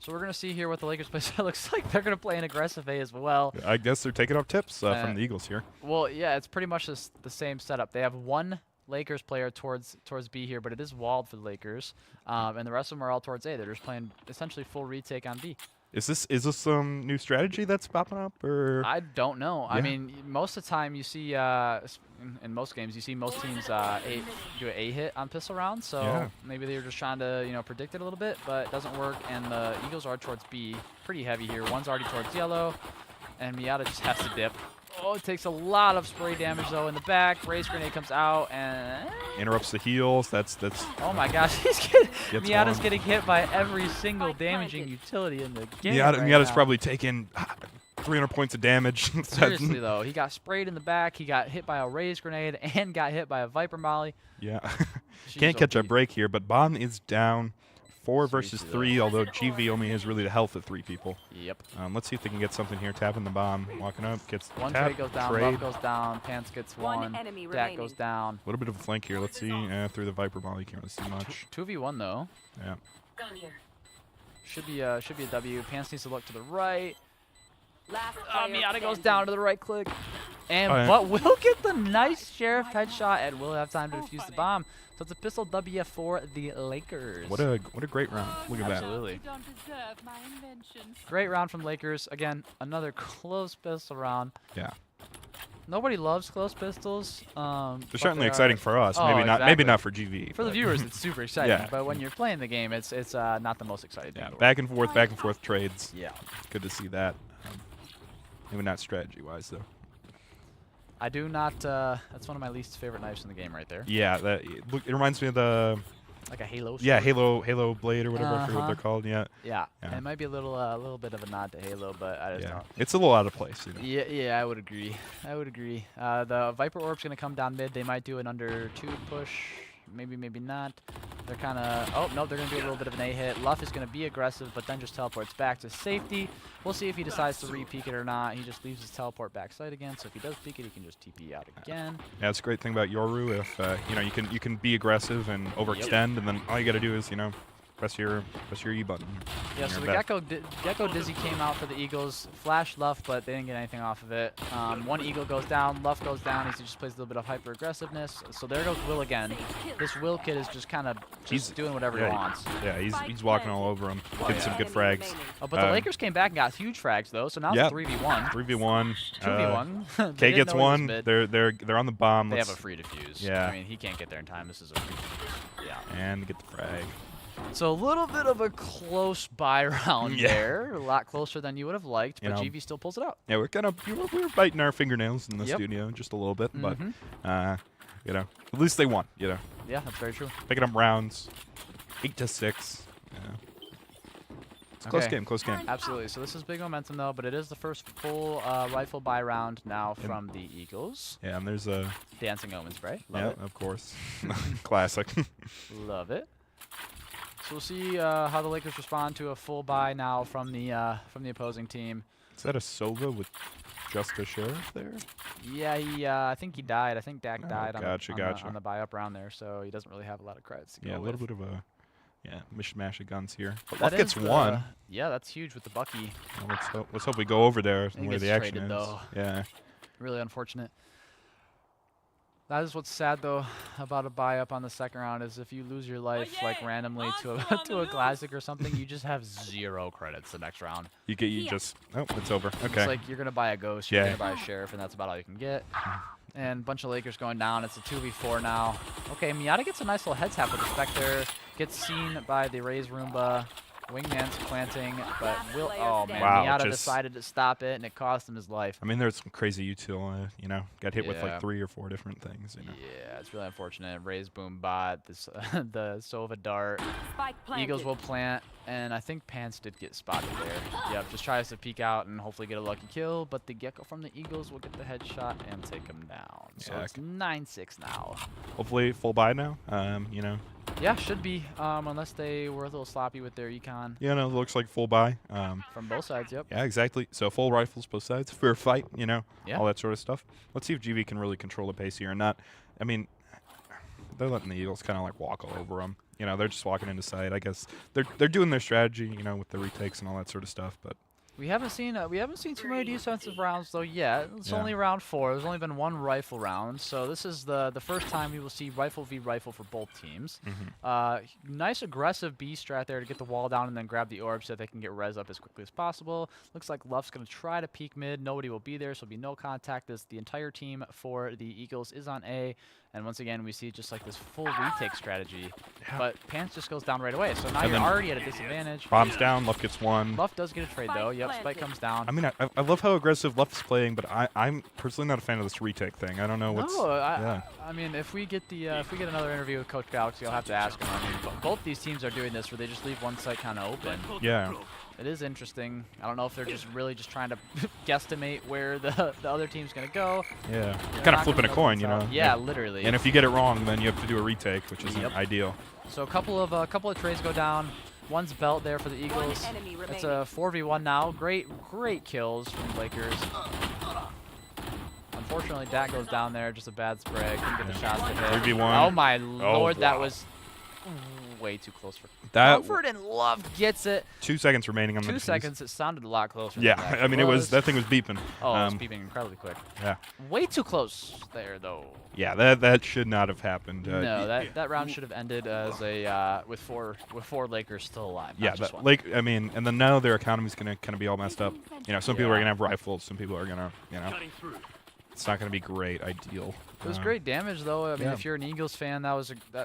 So we're going to see here what the Lakers play. So it looks like they're going to play an aggressive A as well. I guess they're taking up tips from the Eagles here. Well, yeah, it's pretty much the same setup. They have one Lakers player towards B here, but it is walled for the Lakers. And the rest of them are all towards A. They're just playing essentially full retake on B. Is this some new strategy that's popping up, or? I don't know. Yeah. I mean, most of the time you see in most games you see most teams do an A hit on pistol rounds. So maybe they were just trying to predict it a little bit, but it doesn't work. And the Eagles are towards B, pretty heavy here. One's already towards yellow, and Miata just has to dip. Oh, it takes a lot of spray damage though in the back. Raise grenade comes out and interrupts the heals. That's. Oh my gosh, Miata's getting hit by every single damaging utility in the game. Miata's probably taken 300 points of damage. Seriously though, he got sprayed in the back. He got hit by a raise grenade and got hit by a Viper Molly. Yeah, can't catch a break here. But Bomb is down. 4 versus 3, although GV only has really the health of 3 people. Yep. Let's see if they can get something here. Tapping the bomb, walking up, gets one tap, trade goes down, Love goes down, Pants gets one, Dak goes down. A little bit of a flank here. Let's see. Through the Viper ball, you can't really see much. 2v1 though. Yeah. Should be a W. Pants needs to look to the right. Miata goes down to the right click. And but will get the nice Sheriff headshot and will have time to defuse the bomb. So it's a pistol W for the Lakers. What a great round. Look at that. Absolutely. Great round from Lakers. Again, another close pistol round. Yeah. Nobody loves close pistols. They're certainly exciting for us. Maybe not for GV. For the viewers, it's super exciting. But when you're playing the game, it's not the most exciting. Yeah. Back and forth trades. Yeah. Good to see that. Maybe not strategy-wise though. I do not. That's one of my least favorite knives in the game, right there. Yeah, it reminds me of the. Like a Halo. Yeah, Halo Blade or whatever. I forget what they're called. Yeah. Yeah. And it might be a little bit of a nod to Halo, but I just don't. It's a little out of place. Yeah, I would agree. The Viper Orb's gonna come down mid. They might do an under 2 push. Maybe not. They're kind of. Oh no, they're gonna do a little bit of an A hit. Luff is gonna be aggressive, but then just teleports back to safety. We'll see if he decides to re-peek it or not. He just leaves his teleport backside again. So if he does peek it, he can just TP out again. Yeah, that's a great thing about Yoru. If you can be aggressive and overextend, and then all you gotta do is press your E button. Yeah, so the Gecko Dizzy came out for the Eagles. Flash Luff, but they didn't get anything off of it. One Eagle goes down, Luff goes down. He just plays a little bit of hyper aggressiveness. So there goes Will again. This Will kid is just kind of doing whatever he wants. Yeah, he's walking all over him. Getting some good frags. Oh, but the Lakers came back and got huge frags though. So now it's 3v1. 3v1. 2v1. K gets one. They're on the bomb. They have a free defuse. Yeah. I mean, he can't get there in time. This is a free defuse. Yeah. And get the frag. So a little bit of a close buy round there, a lot closer than you would have liked, but GV still pulls it out. Yeah, we were biting our fingernails in the studio just a little bit, but at least they won. Yeah, that's very true. Picking up rounds, 8-6. Yeah. It's a close game. Absolutely. So this is big momentum though, but it is the first full rifle buy round now from the Eagles. Yeah, and there's a Dancing Omen spray. Love it. Of course, classic. Love it. So we'll see how the Lakers respond to a full buy now from the opposing team. Is that a Sova with just a Sheriff there? Yeah, I think he died. I think Dak died on the buy up round there, so he doesn't really have a lot of credits to go with. Yeah, a little bit of a mishmash of guns here. But Luck gets one. Yeah, that's huge with the Bucky. Well, let's hope we go over there where the action is. Though. Yeah. Really unfortunate. That is what's sad though about a buy up on the second round is if you lose your life like randomly to a classic or something, you just have 0 credits the next round. It's over. Okay. It's like you're gonna buy a ghost, you're gonna buy a sheriff, and that's about all you can get. And a bunch of Lakers going down. It's a 2v4 now. Okay, Miata gets a nice little head tap with the Spectre. Gets seen by the Raze Roomba. Wingman's planting, but oh man, wow, Miata decided to stop it, and it cost him his life. I mean, there's some crazy util, you know, got hit with like 3 or 4 different things, you know. Yeah, it's really unfortunate. Raze Boom bot, this the Sova dart. Eagles will plant, and I think Pants did get spotted there. Yep, just tries to peek out and hopefully get a lucky kill, but the Gecko from the Eagles will get the headshot and take him down. So it's 9-6 now. Hopefully full buy now, you know. Yeah, should be, unless they were a little sloppy with their econ. Yeah, no, it looks like full buy. From both sides, yep. Yeah, exactly. So full rifles, both sides, fair fight, you know, yeah. all that sort of stuff. Let's see if GV can really control the pace here or not. I mean, they're letting the Eagles kind of like walk all over them. You know, they're just walking into sight. I guess they're doing their strategy, you know, with the retakes and all that sort of stuff, but. We haven't seen too many defensive rounds though yet. It's only round 4. There's only been 1 rifle round, so this is the first time we will see rifle v rifle for both teams. Nice aggressive B strat there to get the wall down and then grab the orb so that they can get res up as quickly as possible. Looks like Luff's gonna try to peek mid. Nobody will be there, so there'll be no contact. As the entire team for the Eagles is on A. And once again, we see just like this full retake strategy. Yeah. But Pants just goes down right away. So now you're already at a disadvantage. Bombs down, Luff gets 1. Luff does get a trade though. Yep, Spike comes down. I mean, I love how aggressive Luff's playing, but I'm personally not a fan of this retake thing. I don't know what's. No, I mean, if we get another interview with Coach Galaxy, I'll have to ask him. I mean, both these teams are doing this where they just leave one site kind of open. Yeah. It is interesting. I don't know if they're just really just trying to guesstimate where the other team's going to go. Yeah. Kind of flipping a coin, you know. Yeah, literally. And if you get it wrong, then you have to do a retake, which isn't ideal. So a couple of trades go down. One's belt there for the Eagles. It's a 4v1 now. Great kills from Lakers. Unfortunately, Dat goes down there. Just a bad spray. Couldn't get the shots to hit. 3v1. Oh my lord, that was way too close for that. Comfort and Love gets it. 2 seconds remaining on the 2 seconds. It sounded a lot closer. Yeah, I mean, that thing was beeping. Oh, it was beeping incredibly quick. Yeah. Way too close there, though. Yeah, that should not have happened. No, that round should have ended as with four Lakers still alive. Yeah, I mean, and then now their economy's gonna kind of be all messed up. You know, some people are gonna have rifles, some people are gonna, you know. It's not going to be great, ideal. It was great damage, though. I mean, if you're an Eagles fan,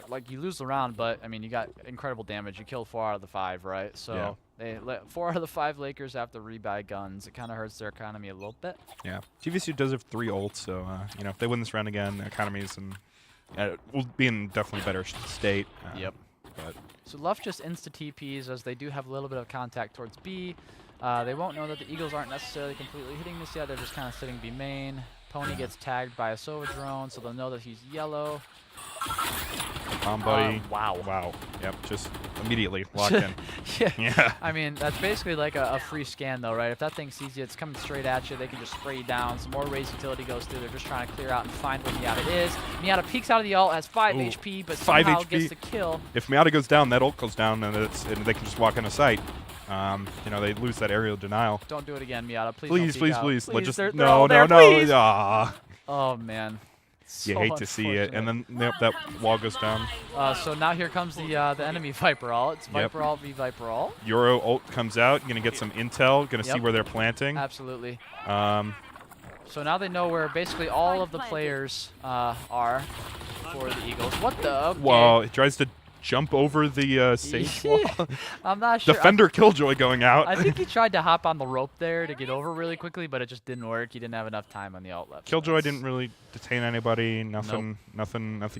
like you lose the round, but I mean, you got incredible damage. You killed 4 out of the 5, right? So they let 4 out of the 5 Lakers have to rebuy guns. It kind of hurts their economy a little bit. Yeah, GVSU does have 3 ults, so you know, if they win this round again, their economies will be in definitely better state. Yep. But so Luff just insta TPs as they do have a little bit of contact towards B. They won't know that the Eagles aren't necessarily completely hitting this yet. They're just kind of sitting B main. Pony gets tagged by a Sova drone, so they'll know that he's yellow. Buddy. Wow. Yep, just immediately locked in. Yeah. I mean, that's basically like a free scan, though, right? If that thing sees you, it's coming straight at you. They can just spray you down. Some more Raze utility goes through. They're just trying to clear out and find where Miata is. Miata peeks out of the ult, has 5 HP, but somehow gets the kill. If Miata goes down, that ult goes down, and they can just walk into sight. You know, they lose that aerial denial. Don't do it again, Miata. Please. Please. Just no. Oh man. You hate to see it, and then that wall goes down. So now here comes the enemy Viper ult. It's Viper ult v Viper ult. Euro ult comes out. Gonna get some intel. Gonna see where they're planting. Absolutely. So now they know where basically all of the players are for the Eagles. What the? Okay. Well, it tries to jump over the safe wall. I'm not sure. Defender Killjoy going out. I think he tried to hop on the rope there to get over really quickly, but it just didn't work. He didn't have enough time on the ult left. Killjoy didn't really detain anybody. Nothing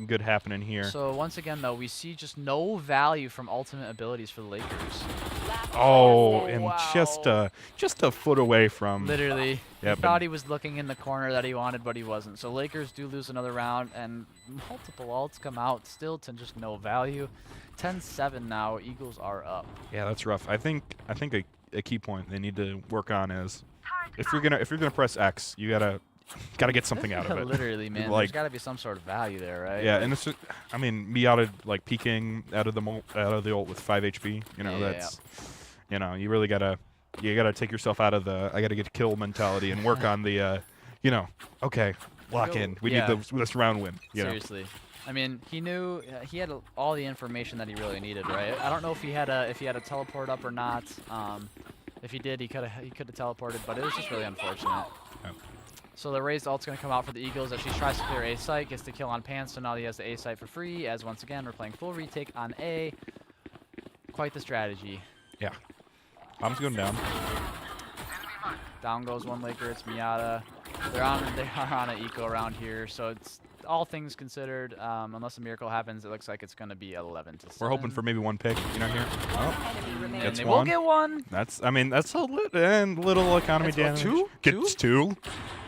good happening here. So once again, though, we see just no value from ultimate abilities for the Lakers. Oh, and just a foot away from. Literally. He thought he was looking in the corner that he wanted, but he wasn't. So Lakers do lose another round, and multiple ults come out still to just no value. 10-7 now. Eagles are up. Yeah, that's rough. I think a key point they need to work on is if you're gonna press X, you gotta get something out of it. Literally, man. There's gotta be some sort of value there, right? Yeah, and it's just, I mean, Miata like peeking out of the ult with 5 HP. You know, that's you know, you really gotta take yourself out of the I gotta get kill mentality and work on the you know, okay, lock in. We need this round win. Seriously. I mean, he knew he had all the information that he really needed, right? I don't know if he had a teleport up or not. If he did, he could have teleported, but it was just really unfortunate. Yeah. So the raised ult's going to come out for the Eagles as she tries to clear A site, gets the kill on Pan, so now he has the A site for free, as once again we're playing full retake on A. Quite the strategy. Yeah. Bomb's going down. Down goes one Laker, it's Miata. They are on an eco around here, so it's all things considered, unless a miracle happens, it looks like it's going to be 11-7. We're hoping for maybe one pick, you know, here. Oh, and they will get one. That's, I mean, that's a little economy damage. Gets two.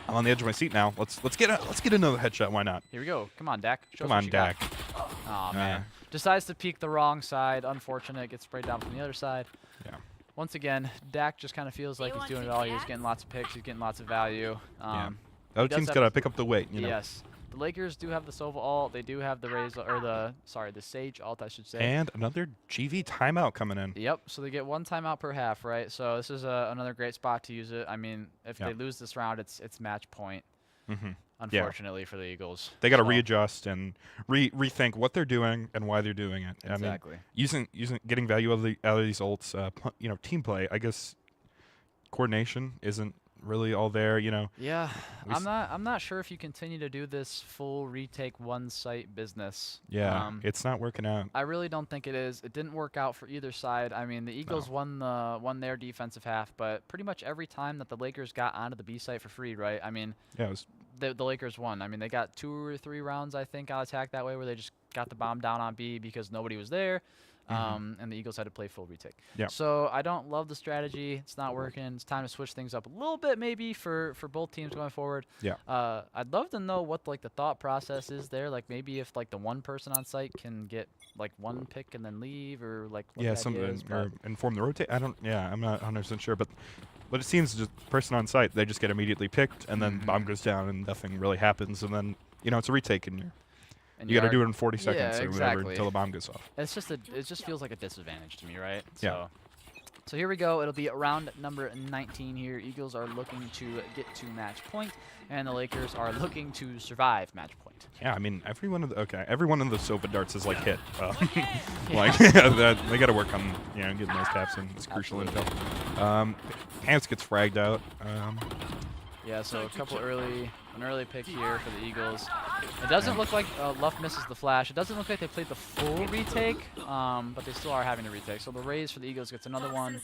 I'm on the edge of my seat now. Let's get another headshot. Why not? Here we go. Come on, Dak. Come on, Dak. Oh man. Decides to peek the wrong side. Unfortunate. Gets sprayed down from the other side. Yeah. Once again, Dak just kind of feels like he's doing it all. He's getting lots of picks. He's getting lots of value. The other team's got to pick up the weight, you know. Yes. The Lakers do have the Sova ult. They do have the the Sage ult, I should say. And another GV timeout coming in. Yep. So they get one timeout per half, right? So this is another great spot to use it. I mean, if they lose this round, it's match point. Unfortunately for the Eagles, they got to readjust and rethink what they're doing and why they're doing it. Exactly. I mean, getting value out of these ults. You know, team play. I guess coordination isn't really all there, you know. Yeah, I'm not sure if you continue to do this full retake one site business. Yeah, it's not working out. I really don't think it is. It didn't work out for either side. I mean, the Eagles won their defensive half, but pretty much every time that the Lakers got onto the B site for free, right? I mean, yeah, it was the Lakers won. I mean, they got 2 or 3 rounds, I think, on attack that way where they just got the bomb down on B because nobody was there. And the Eagles had to play full retake. Yeah. So I don't love the strategy. It's not working. It's time to switch things up a little bit maybe for both teams going forward. Yeah. I'd love to know what like the thought process is there. Like maybe if like the one person on site can get like one pick and then leave, or like what something or inform the rotate. I'm not 100% sure, but it seems just person on site, they just get immediately picked and then bomb goes down and nothing really happens, and then you know it's a retake and you got to do it in 40 seconds or whatever until the bomb goes off. It's just it just feels like a disadvantage to me, right? Yeah. So here we go. It'll be round number 19 here. Eagles are looking to get to match point, and the Lakers are looking to survive match point. Yeah, I mean every one of the Sova darts is like hit. Like they got to work on getting those taps in. It's crucial intel. Hans gets fragged out. Yeah, so an early pick here for the Eagles. It doesn't look like Luff misses the flash. It doesn't look like they played the full retake, but they still are having to retake. So the raise for the Eagles gets another one.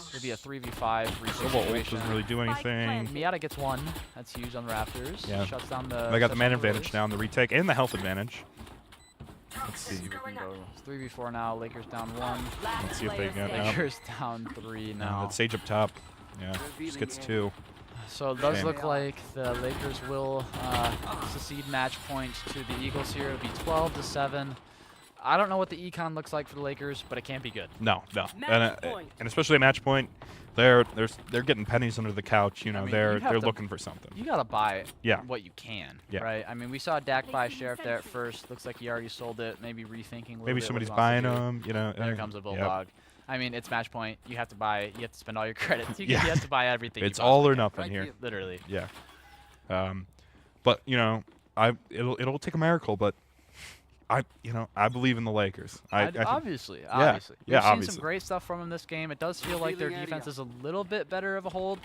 It'll be a 3v5 retake situation. Doesn't really do anything. Miata gets one. That's huge on the Raptors. Yeah. Shuts down the. They got the man advantage now in the retake and the health advantage. Let's see. It's 3v4 now. Lakers down 1. Let's see if they get Lakers down 3 now. That Sage up top. Yeah, just gets 2. So it does look like the Lakers will secede match point to the Eagles here. It'll be 12-7. I don't know what the econ looks like for the Lakers, but it can't be good. No. And especially at match point, they're getting pennies under the couch. You know, they're looking for something. You gotta buy what you can, right? I mean, we saw Dak buy Sheriff there at first. Looks like he already sold it. Maybe rethinking a little Maybe bit somebody's buying them. You know, there comes a Bulldog. I mean, it's match point. You have to buy. You have to spend all your credits. You have to buy everything. It's all or nothing here. Literally. Yeah. But it'll take a miracle. But I believe in the Lakers. Obviously. We've seen some great stuff from them this game. It does feel like their defense is a little bit better of a hold.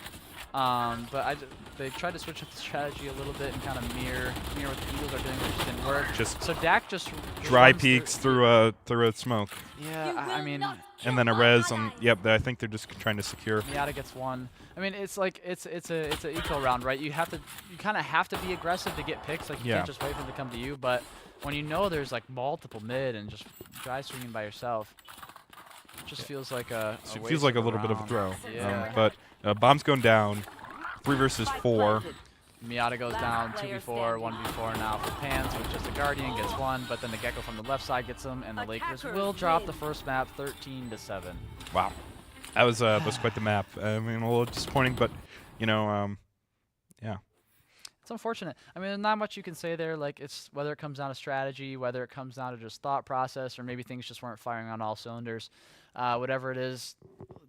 But they tried to switch up the strategy a little bit and kind of mirror what the Eagles are doing, which just didn't work. So Dak just dry peeks through a smoke. Yeah, I mean. And then a res on. Yep, I think they're just trying to secure. Miata gets one. I mean, it's like it's an eco round, right? You kind of have to be aggressive to get picks. Like you can't just wait for them to come to you. But when you know there's like multiple mid and just dry swinging by yourself, it just feels like it feels like a little bit of a throw. Yeah. But bomb's going down. 3 versus 4. Miata goes down 2v4, 1v4 now for Pans with just a Guardian, gets 1, but then the Gecko from the left side gets him, and the Lakers will drop the first map 13-7. Wow. That was quite the map. I mean, a little disappointing, but, yeah. It's unfortunate. I mean, there's not much you can say there. Like, it's whether it comes down to strategy, whether it comes down to just thought process, or maybe things just weren't firing on all cylinders. Whatever it is,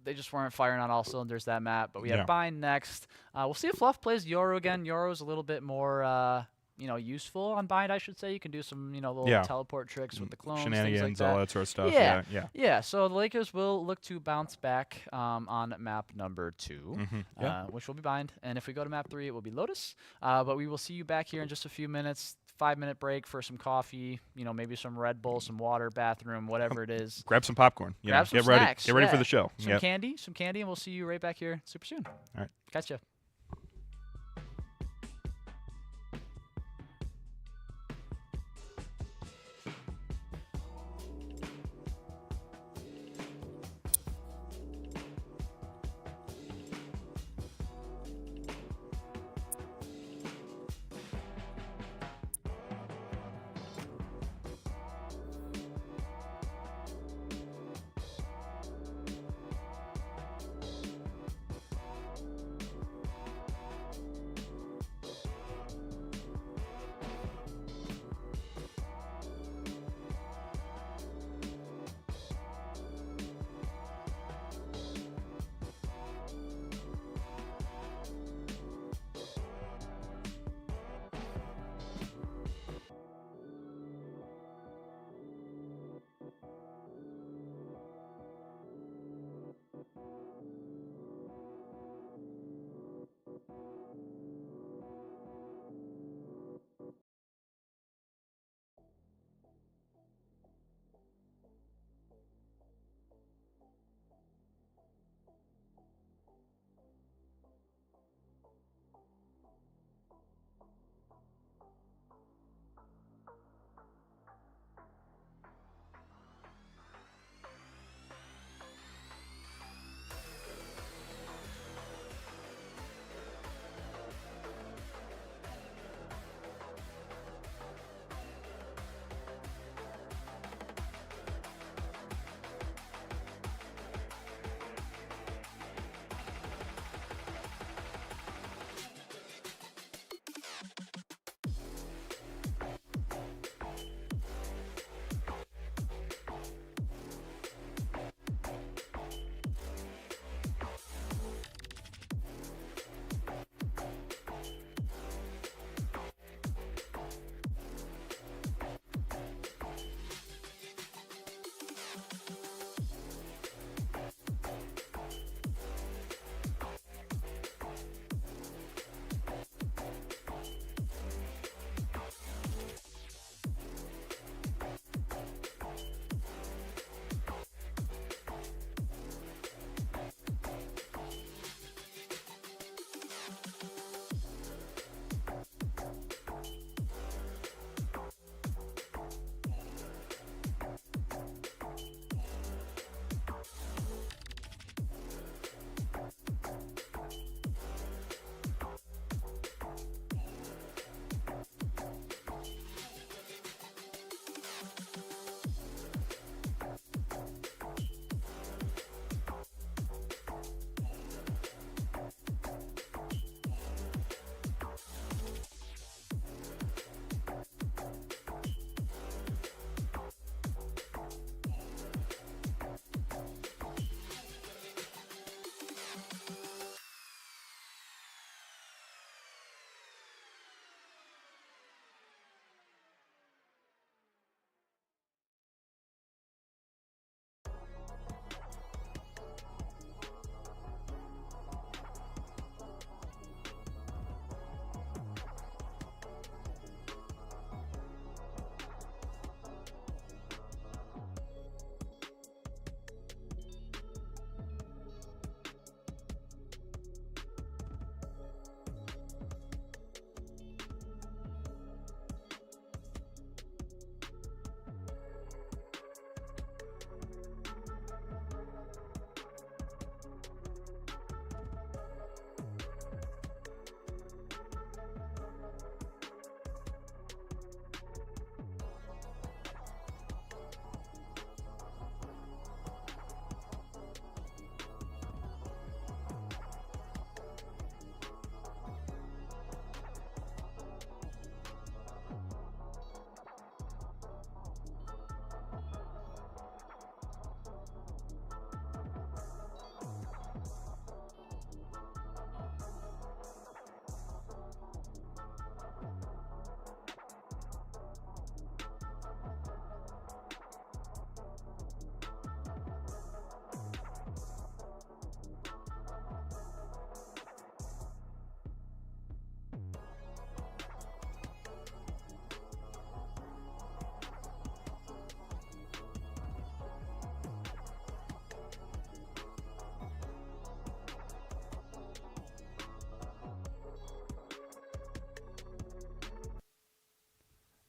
they just weren't firing on all cylinders that map. But we have Bind next. We'll see if Fluff plays Yoru again. Yoru's a little bit more useful on Bind, I should say. You can do some, little teleport tricks with the clones, shenanigans, things like all that sort of stuff. Yeah. So the Lakers will look to bounce back on map number 2, which will be Bind. And if we go to map 3, it will be Lotus. But we will see you back here in just a few minutes. 5-minute break for some coffee, maybe some Red Bull, some water, bathroom, whatever it is. Grab some popcorn. Grab some get snacks. Ready for the show. Some candy, and we'll see you right back here super soon. All right. Catch ya.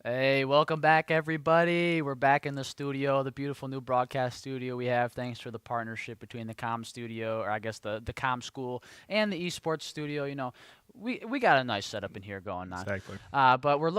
Hey, welcome back, everybody. We're back in the studio, the beautiful new broadcast studio we have. Thanks for the partnership between the comm studio, or I guess the comm school, and the esports studio. You know, we got a nice setup in here going on. Exactly. But we're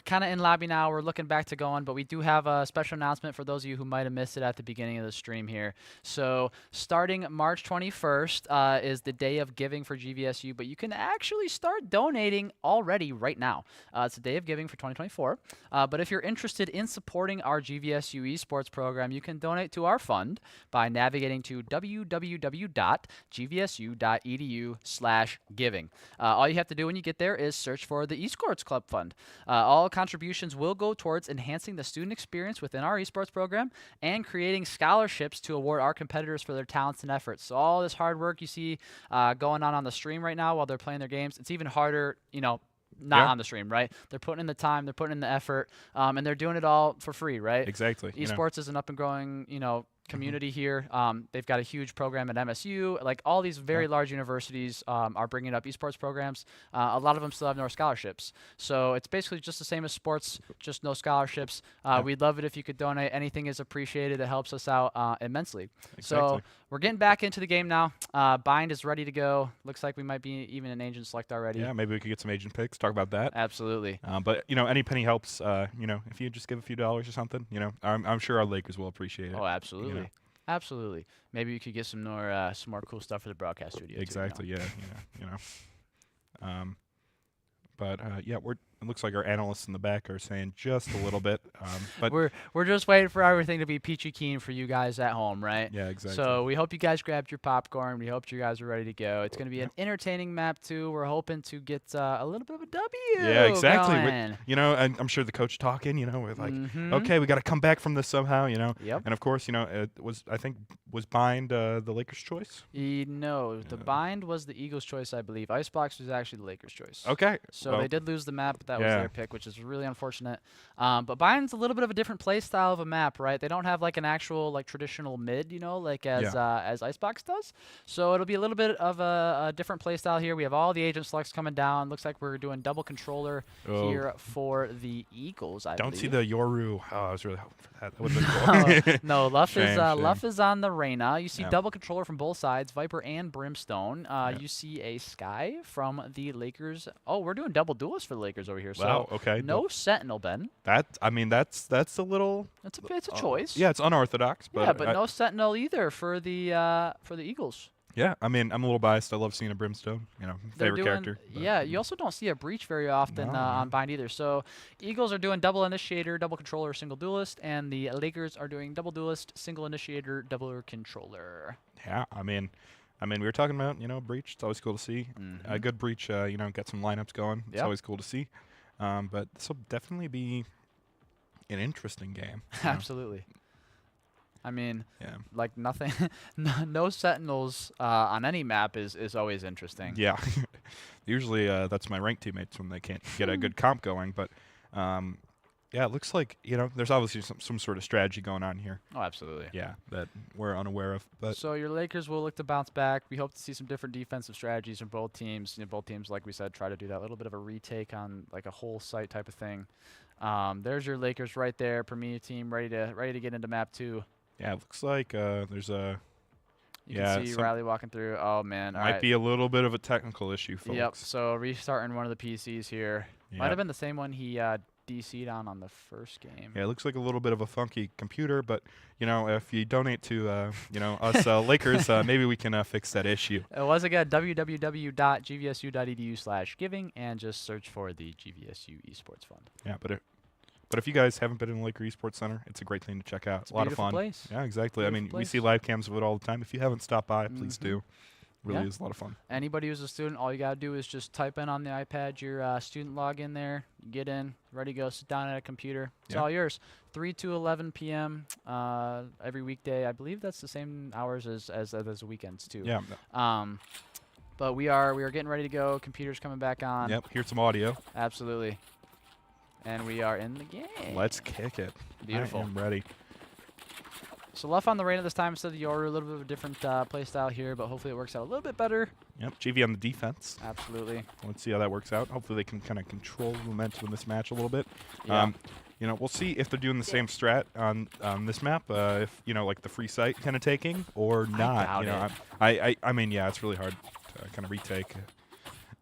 kind of in lobby now. We're looking back to going, but we do have a special announcement for those of you who might have missed it at the beginning of the stream here. So starting March 21st is the day of giving for GVSU, but you can actually start donating already right now. It's the day of giving for 2024. But if you're interested in supporting our GVSU esports program, you can donate to our fund by navigating to www.gvsu.edu/giving. All you have to do when you get there is search for the Esports Club Fund. All contributions will go towards enhancing the student experience within our esports program and creating scholarships to award our competitors for their talents and efforts. So all this hard work you see going on the stream right now while they're playing their games, it's even harder, not on the stream, right? They're putting in the time, they're putting in the effort, and they're doing it all for free, right? Exactly. Esports is an up and growing, community here. They've got a huge program at MSU. Like all these very large universities are bringing up esports programs. A lot of them still have no scholarships. So it's basically just the same as sports, just no scholarships. We'd love it if you could donate. Anything is appreciated. It helps us out immensely. Exactly. So we're getting back into the game now. Bind is ready to go. Looks like we might be even an agent select already. Yeah, maybe we could get some agent picks. Talk about that. Absolutely. But any penny helps. If you just give a few dollars or something, I'm sure our Lakers will appreciate it. Oh, absolutely. Absolutely. Maybe you could get some more cool stuff for the broadcast studio. Exactly. Too, But it looks like our analysts in the back are saying just a little bit. But we're just waiting for everything to be peachy keen for you guys at home, right? Yeah, exactly. So we hope you guys grabbed your popcorn. We hope you guys are ready to go. It's going to be an entertaining map too. We're hoping to get a little bit of a W. Yeah, exactly. Going. And I'm sure the coach talking. We're like, okay, we got to come back from this somehow. Yep. And of course, it was Bind the Lakers' choice. No, the Bind was the Eagles' choice, I believe. Icebox was actually the Lakers' choice. Okay. So they did lose the map, but that was their pick, which is really unfortunate. But Bind's a little bit of a different play style of a map, right? They don't have like an actual traditional mid, as Icebox does. So it'll be a little bit of a different play style here. We have all the agent selects coming down. Looks like we're doing double controller here for the Eagles. I don't believe. see the Yoru. Oh, I was really hoping for that. That would have been cool. No, Luff shame. Luff is on the Reyna. You see double controller from both sides, Viper and Brimstone. You see a Sky from the Lakers. Oh, we're doing double duelist for the Lakers over here. Wow. So Okay. no Sentinel, Ben. That's a little. It's a choice. Yeah, it's unorthodox. But but no Sentinel either for the Eagles. Yeah, I'm a little biased. I love seeing a Brimstone. Favorite character. Yeah, you also don't see a Breach very often on Bind either. So Eagles are doing double initiator, double controller, single duelist, and the Lakers are doing double duelist, single initiator, double controller. Yeah, I mean, we were talking about Breach. It's always cool to see a good Breach. Get some lineups going. It's always cool to see. But this will definitely be an interesting game. Absolutely. I mean, yeah. Like nothing, no Sentinels on any map is always interesting. Yeah. Usually that's my ranked teammates when they can't get a good comp going. But yeah, it looks like there's obviously some sort of strategy going on here. Oh, absolutely. Yeah, that we're unaware of. But so your Lakers will look to bounce back. We hope to see some different defensive strategies from both teams. Both teams, like we said, try to do that little bit of a retake on like a whole site type of thing. There's your Lakers right there, Premier team ready to get into map 2. Yeah, it looks like there's a. You can see Riley walking through. Oh man, might be a little bit of a technical issue, folks. Yep. So restarting one of the PCs here. Might have been the same one he DC'd on the first game. Yeah, it looks like a little bit of a funky computer, but if you donate to us Lakers, maybe we can fix that issue. It was again www.gvsu.edu/giving and just search for the GVSU Esports Fund. Yeah, but if you guys haven't been in the Laker Esports Center, it's a great thing to check out. It's a lot of fun. Place. Yeah, exactly. Beautiful I mean, place. we see live cams of it all the time. If you haven't stopped by, please do. Really is a lot of fun. Anybody who's a student, all you got to do is just type in on the iPad your student login there, get in, ready to go, sit down at a computer. It's all yours. 3 to 11 p.m. Every weekday. I believe that's the same hours as the weekends too. Yeah. But we are getting ready to go. Computer's coming back on. Yep. Here's some audio. Absolutely. And we are in the game. Let's kick it. Beautiful. I am ready. So Luff on the Reyna this time instead of the Yoru. A little bit of a different play style here, but hopefully it works out a little bit better. Yep, GV on the defense. Absolutely. Let's see how that works out. Hopefully they can kind of control the momentum in this match a little bit. Yeah. You know, we'll see if they're doing the same strat on this map, if, you know, like the free site kind of taking or not. I doubt it. I mean, yeah, it's really hard to kind of retake.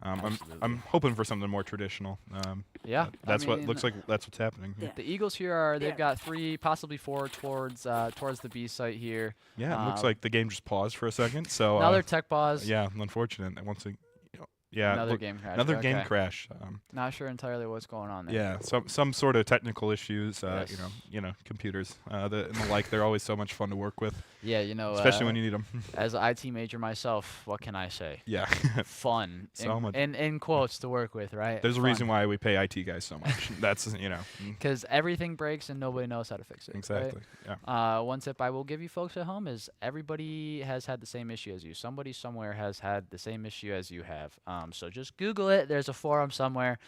I'm hoping for something more traditional. Yeah, that's what looks like. That's what's happening. Yeah. The Eagles here they've got 3, possibly 4 towards the B site here. Yeah, it looks like the game just paused for a second. So another tech pause. Yeah, unfortunate. Once it, yeah, another game crash. Another game crash. Not sure entirely what's going on there. Yeah, some sort of technical issues. Yes. You know, computers and the like. They're always so much fun to work with. Yeah, you know, especially when you need them. As an IT major myself, what can I say? Yeah, fun. So much. In quotes to work with, right? There's a reason why we pay IT guys so much. That's because everything breaks and nobody knows how to fix it. Exactly. Right? Yeah. One tip I will give you folks at home is everybody has had the same issue as you. Somebody somewhere has had the same issue as you have. So just Google it. There's a forum somewhere.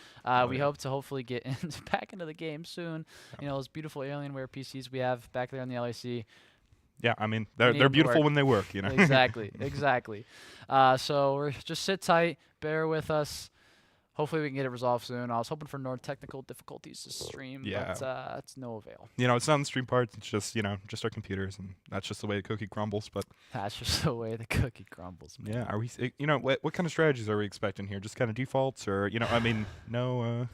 We hope to hopefully get back into the game soon. You know, those beautiful Alienware PCs we have back there in the LAC. Yeah, I mean, they're beautiful when they work, you know. Exactly, exactly. So we're just sit tight, bear with us. Hopefully we can get it resolved soon. I was hoping for no technical difficulties to stream, but it's no avail. You know, it's not the stream parts. It's just, you know, just our computers, and that's just the way the cookie crumbles. But that's just the way the cookie crumbles. Man. Yeah, are we? You know, what kind of strategies are we expecting here? Just kind of defaults, or you know, I mean, no.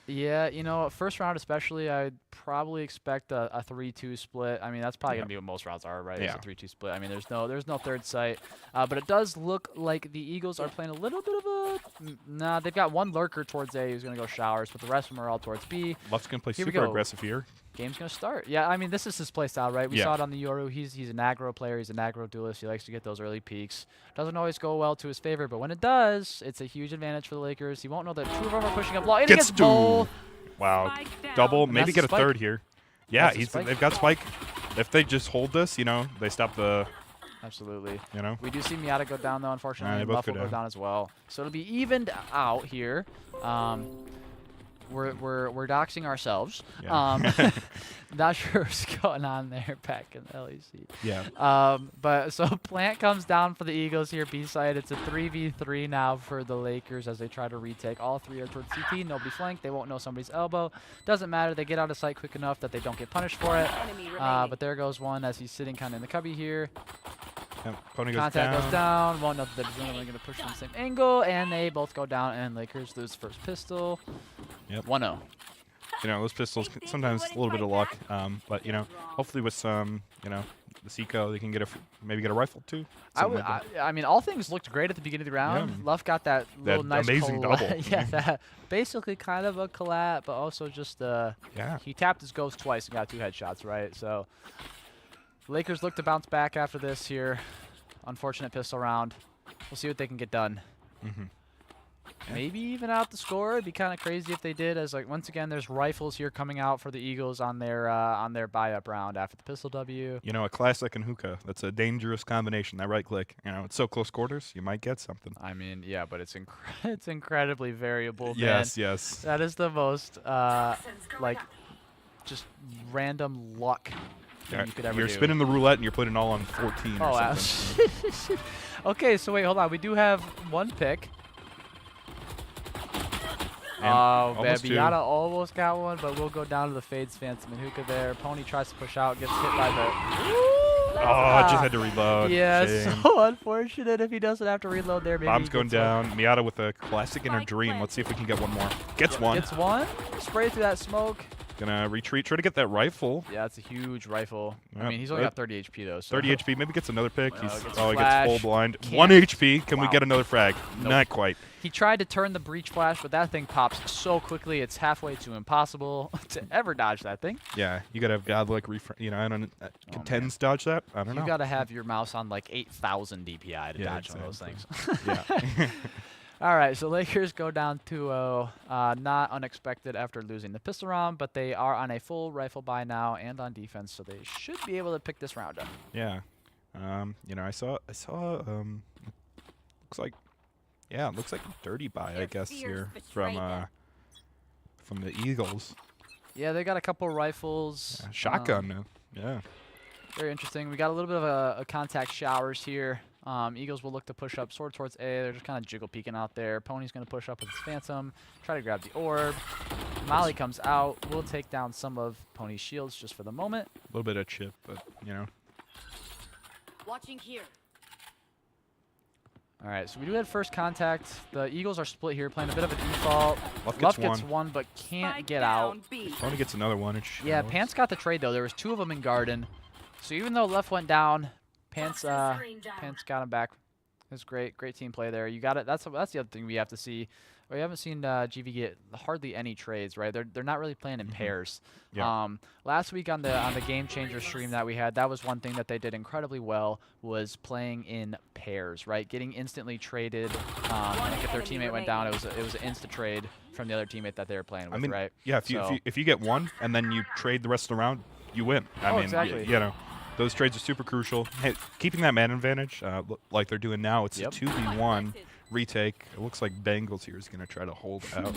Yeah, you know, first round especially, I'd probably expect a 3-2 split. I mean, that's probably gonna be what most rounds are, right? Yeah. It's a 3-2 split. I mean, there's no third site, but it does look like the Eagles are playing a little bit of a. Nah, they've got one lurker towards A who's gonna go showers, but the rest of them are all towards B. Luff's gonna play super aggressive here. Game's gonna start. Yeah, I mean, this is his play style, right? We saw it on the Yoru. He's an aggro player. He's an aggro duelist. He likes to get those early peaks. Doesn't always go well to his favor, but when it does, it's a huge advantage for the Lakers. He won't know that 2 of them are pushing up low. And he gets both. Wow, double, maybe get a third here. Yeah, they've got Spike. If they just hold this, you know, they stop the. Absolutely. You know. We do see Miata go down though, unfortunately. And Buff will go down as well. So it'll be evened out here. We're doxing ourselves. Yeah. Not sure what's going on there back in the LEC. Yeah. But so Plant comes down for the Eagles here, B side. It's a 3v3 now for the Lakers as they try to retake. All 3 are towards CT. Nobody flanked. They won't know somebody's elbow. Doesn't matter. They get out of sight quick enough that they don't get punished for it. But there goes one as he's sitting kind of in the cubby here. Contact goes down. Won't know that they're going to push from the same angle, and they both go down, and Lakers lose first pistol. Yep. 1-0. You know, those pistols, sometimes a little bit of luck, but, you know, hopefully with some, you know, the Seco, they can get maybe get a rifle too. I mean, all things looked great at the beginning of the round. Yeah. Luff got that little nice amazing double. Yeah, that basically kind of a collat, but also just he tapped his ghost twice and got 2 headshots, right? So Lakers look to bounce back after this here. Unfortunate pistol round. We'll see what they can get done. Maybe even out the score. It'd be kind of crazy if they did. As like once again, there's rifles here coming out for the Eagles on their buy-up round after the pistol W. You know, a classic and hookah. That's a dangerous combination. That right click. You know, it's so close quarters. You might get something. I mean, yeah, but it's it's incredibly variable. Yes, man. yes. That is the most like just random luck. You could ever You're spinning the roulette and you're putting it all on 14 or something. Okay, so wait, hold on. We do have one pick. Oh, Miata almost got one, but we'll go down to the Fades Phantom and Hookah there. Pony tries to push out, gets hit by the... I just had to reload. Yeah, so unfortunate if he doesn't have to reload there. Maybe Bomb's going down. Miata with a classic inner dream. Let's see if we can get one more. Gets one. Gets one. Spray through that smoke. Gonna retreat, try to get that rifle. Yeah, it's a huge rifle. I mean, he's only got 30 HP though. So 30 HP, maybe gets another pick. He gets flash. full blind. 1 HP. Can we get another frag? Nope. Not quite. He tried to turn the breach flash, but that thing pops so quickly, it's halfway to impossible to ever dodge that thing. Yeah, you gotta have godlike you know, I don't contends dodge that. I don't know. You gotta have your mouse on like 8,000 DPI to dodge one of those things. Yeah. All right, so Lakers go down 2-0. Not unexpected after losing the pistol round, but they are on a full rifle buy now and on defense, so they should be able to pick this round up. Yeah. You know, I saw looks like a dirty buy, I guess, here from the Eagles. Yeah, they got a couple rifles. Shotgun. Yeah. Very interesting. We got a little bit of a contact showers here. Eagles will look to push up sort of towards A. They're just kind of jiggle peeking out there. Pony's going to push up with his Phantom, try to grab the orb. Molly comes out. We'll take down some of Pony's shields just for the moment. A little bit of chip, but, you know. Watching here. All right, so we do have first contact. The Eagles are split here, playing a bit of a default. Luff gets one, but can't get out. Pony gets another one. Yeah, Pants got the trade, though. There was 2 of them in Garden. So even though Left went down, Pants got him back. It was great team play there. You got it. That's the other thing we have to see. We haven't seen GV get hardly any trades, right? They're not really playing in pairs. Yeah. Last week on the Game Changer stream that we had, that was one thing that they did incredibly well, was playing in pairs, right? Getting instantly traded. I think if their teammate went down, it was an insta trade from the other teammate that they were playing with, right? Yeah. If you get one and then you trade the rest of the round, you win. I mean, exactly. You know. Those trades are super crucial. Hey, keeping that man advantage, like they're doing now, it's a 2v1 retake. It looks like Bengals here is going to try to hold out.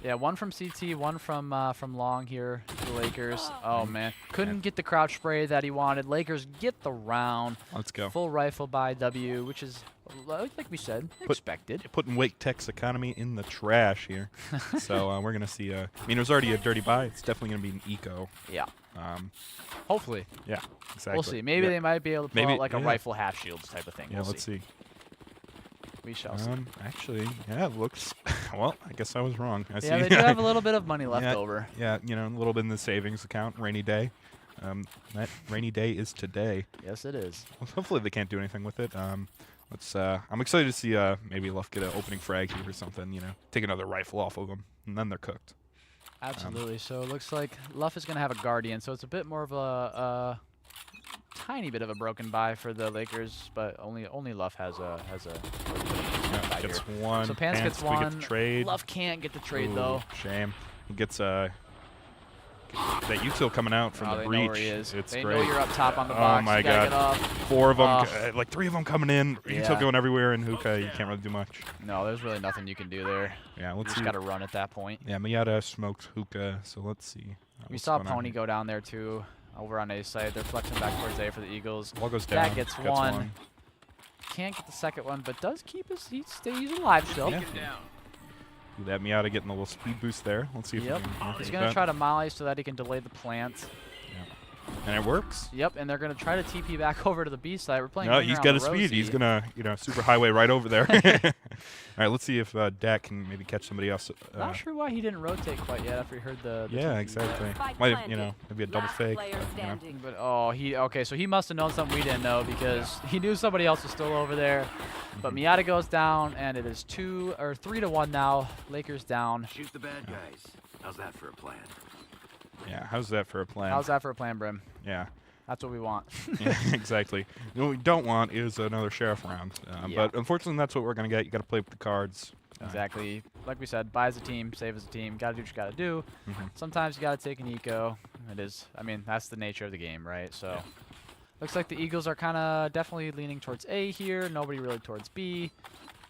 Yeah, one from CT, one from Long here for the Lakers. Oh, man. Couldn't get the crouch spray that he wanted. Lakers get the round. Let's go. Full rifle by W, which is, like we said, expected. Putting Wake Tech's economy in the trash here. So we're going to see, I mean, it was already a dirty buy. It's definitely going to be an eco. Yeah. Hopefully. Yeah, exactly. We'll see. Maybe they might be able to pull out like a rifle half shields type of thing. Yeah, let's see. We shall see. Actually, yeah, it looks. Well, I guess I was wrong. I see. They do have a little bit of money left over. Yeah, you know, a little bit in the savings account, rainy day. That rainy day is today. Yes, it is. Well, hopefully they can't do anything with it. Let's. I'm excited to see maybe Luff get an opening frag here or something. You know, take another rifle off of them, and then they're cooked. Absolutely. So it looks like Luff is going to have a Guardian, so it's a bit more of a tiny bit of a broken buy for the Lakers, but only Luff has a gets one. So Pants gets one. Get the trade. Luff can't get the trade though. Shame. He gets that util coming out from the breach. Know where he is. It's they great. know you're up top on the box. Oh my god. 4 of them, like 3 of them coming in. Util going everywhere, and Hookah, you can't really do much. No, there's really nothing you can do there. Yeah, let's see. You just got to run at that point. Yeah, Miata smoked Hookah, so let's see. We saw Pony go down there too, over on A's side. They're flexing back towards A for the Eagles. Wall goes down. That gets one. Can't get the second one, but does keep his. He's alive still. Yeah. Do that Miata getting a little speed boost there. Let's see if he's going to try to molly so that he can delay the plant. And it works. Yep, and they're going to try to TP back over to the B side. We're playing. No, he's got his speed. He's going to, super highway right over there. All right, let's see if Dak can maybe catch somebody else. Not sure why he didn't rotate quite yet after he heard the yeah, exactly. Might, maybe a double fake. But okay, so he must have known something we didn't know because he knew somebody else was still over there. But Miata goes down, and it is 3-1 now. Lakers down. Shoot the bad guys. How's that for a plan? Yeah, how's that for a plan? How's that for a plan, Brim? Yeah. That's what we want. Yeah, exactly. What we don't want is another sheriff round. But unfortunately, that's what we're going to get. You got to play with the cards. Exactly. Like we said, buy as a team, save as a team. Got to do what you got to do. Sometimes you got to take an eco. That's the nature of the game, right? So looks like the Eagles are kind of definitely leaning towards A here. Nobody really towards B.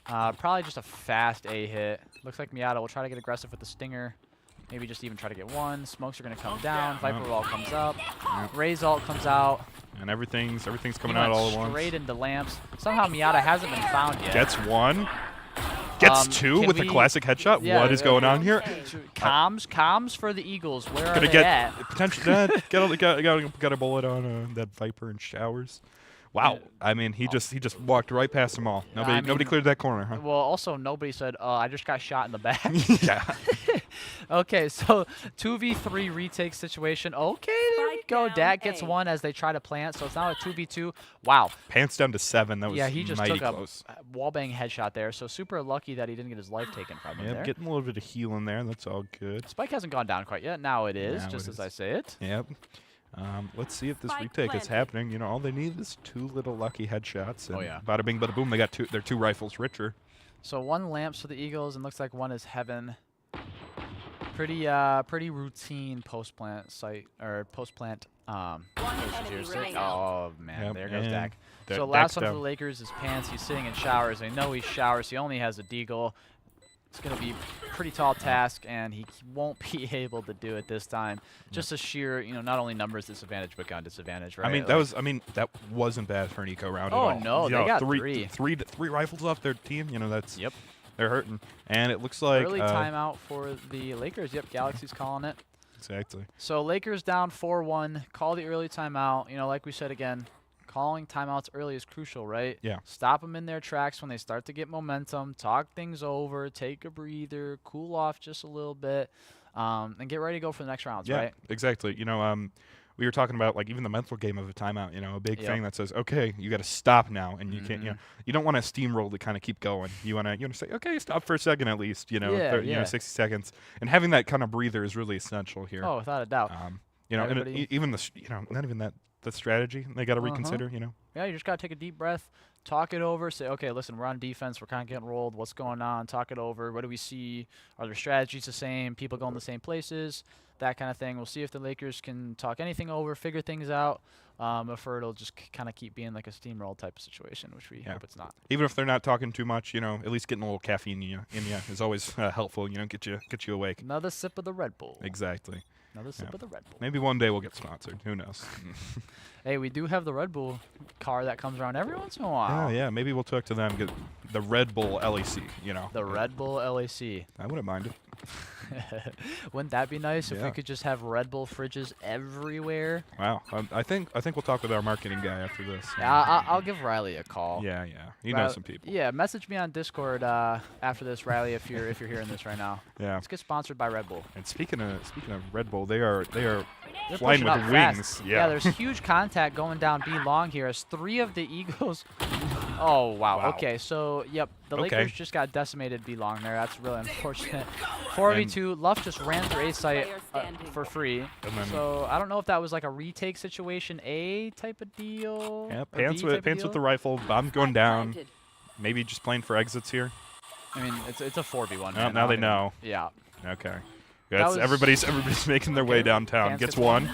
Probably just a fast A hit. Looks like Miata will try to get aggressive with the Stinger. Maybe just even try to get one. Smokes are going to come down. Viper Wall comes up. Ray's ult comes out. And everything's coming out all at once. Straight into lamps. Somehow Miata hasn't been found yet. Gets one. Gets two with the classic headshot. Yeah, what is going on here? Comms for the Eagles. Where are they at? Potentially, got a bullet on that Viper and showers. Wow. I mean, he just walked right past them all. Nobody cleared that corner, huh? Well, also nobody said, I just got shot in the back. Yeah. Okay, so 2v3 retake situation. Okay, there we go. Dak gets one as they try to plant, so it's now a 2v2. Wow. Pants down to 7. That was he just mighty took close. a wallbang headshot there, so super lucky that he didn't get his life taken from him there. Getting a little bit of heal in there. That's all good. Spike hasn't gone down quite yet. Now it is, as I say it. Yep. Let's see if this retake is happening. All they need is 2 little lucky headshots. And bada bing, bada boom. They got their 2 rifles richer. So 1 lamps for the Eagles, and looks like 1 is heaven. Pretty routine post plant site or post plant. Oh man, there goes Dak. So last one for the Lakers is Pants. He's sitting in showers. They know he's showers. He only has a deagle. It's going to be a pretty tall task, and he won't be able to do it this time. Just a sheer, not only numbers disadvantage, but gun disadvantage, right? That wasn't bad for an eco round at Oh, all. no, they got three rifles off their team. That's Yep. They're hurting, and it looks like early timeout for the Lakers. Yep, Galaxy's calling it. Exactly. So Lakers down 4-1. Call the early timeout. Like we said again, calling timeouts early is crucial, right? Yeah. Stop them in their tracks when they start to get momentum. Talk things over. Take a breather. Cool off just a little bit, and get ready to go for the next rounds, yeah, right? Exactly. We were talking about even the mental game of a timeout. A big thing that says, okay, you got to stop now, and you can't. You don't want to steamroll to kind of keep going. You want to say, okay, stop for a second at least. 60 seconds, and having that kind of breather is really essential here. Oh, without a doubt. And even not even that the strategy they got to reconsider. Yeah, you just got to take a deep breath, talk it over, say, okay, listen, we're on defense, we're kind of getting rolled, what's going on, talk it over, what do we see, are their strategies the same, people going the same places, that kind of thing. We'll see if the Lakers can talk anything over, figure things out, or it'll just kind of keep being like a steamroll type of situation, which we hope it's not. Even if they're not talking too much, at least getting a little caffeine in you is always helpful, get you awake. Another sip of the Red Bull. Exactly. Another sip of the Red Bull. Maybe one day we'll get sponsored. Who knows? Hey, we do have the Red Bull car that comes around every once in a while. Yeah. Maybe we'll talk to them, get the Red Bull LAC, The Red Bull LAC. I wouldn't mind it. Wouldn't that be nice if we could just have Red Bull fridges everywhere? Wow. I think we'll talk with our marketing guy after this. Yeah, I'll give Riley a call. Yeah. He knows some people. Yeah, message me on Discord after this, Riley, if you're hearing this right now. Yeah. Let's get sponsored by Red Bull. And speaking of Red Bull, they are They're flying with pushing the up wings. fast. Yeah. There's huge contact going down B long here as 3 of the Eagles. Oh, wow. Okay, so, the Lakers just got decimated B long there. That's really unfortunate. 4v2. Luff just ran through A site for free. So I don't know if that was like a retake situation, A type of deal. Yeah, pants with the rifle. Bomb's going down. Maybe just playing for exits here. I mean, it's a 4v1. Oh, now they know. Yeah. Okay. Everybody's making their way downtown. Gets one.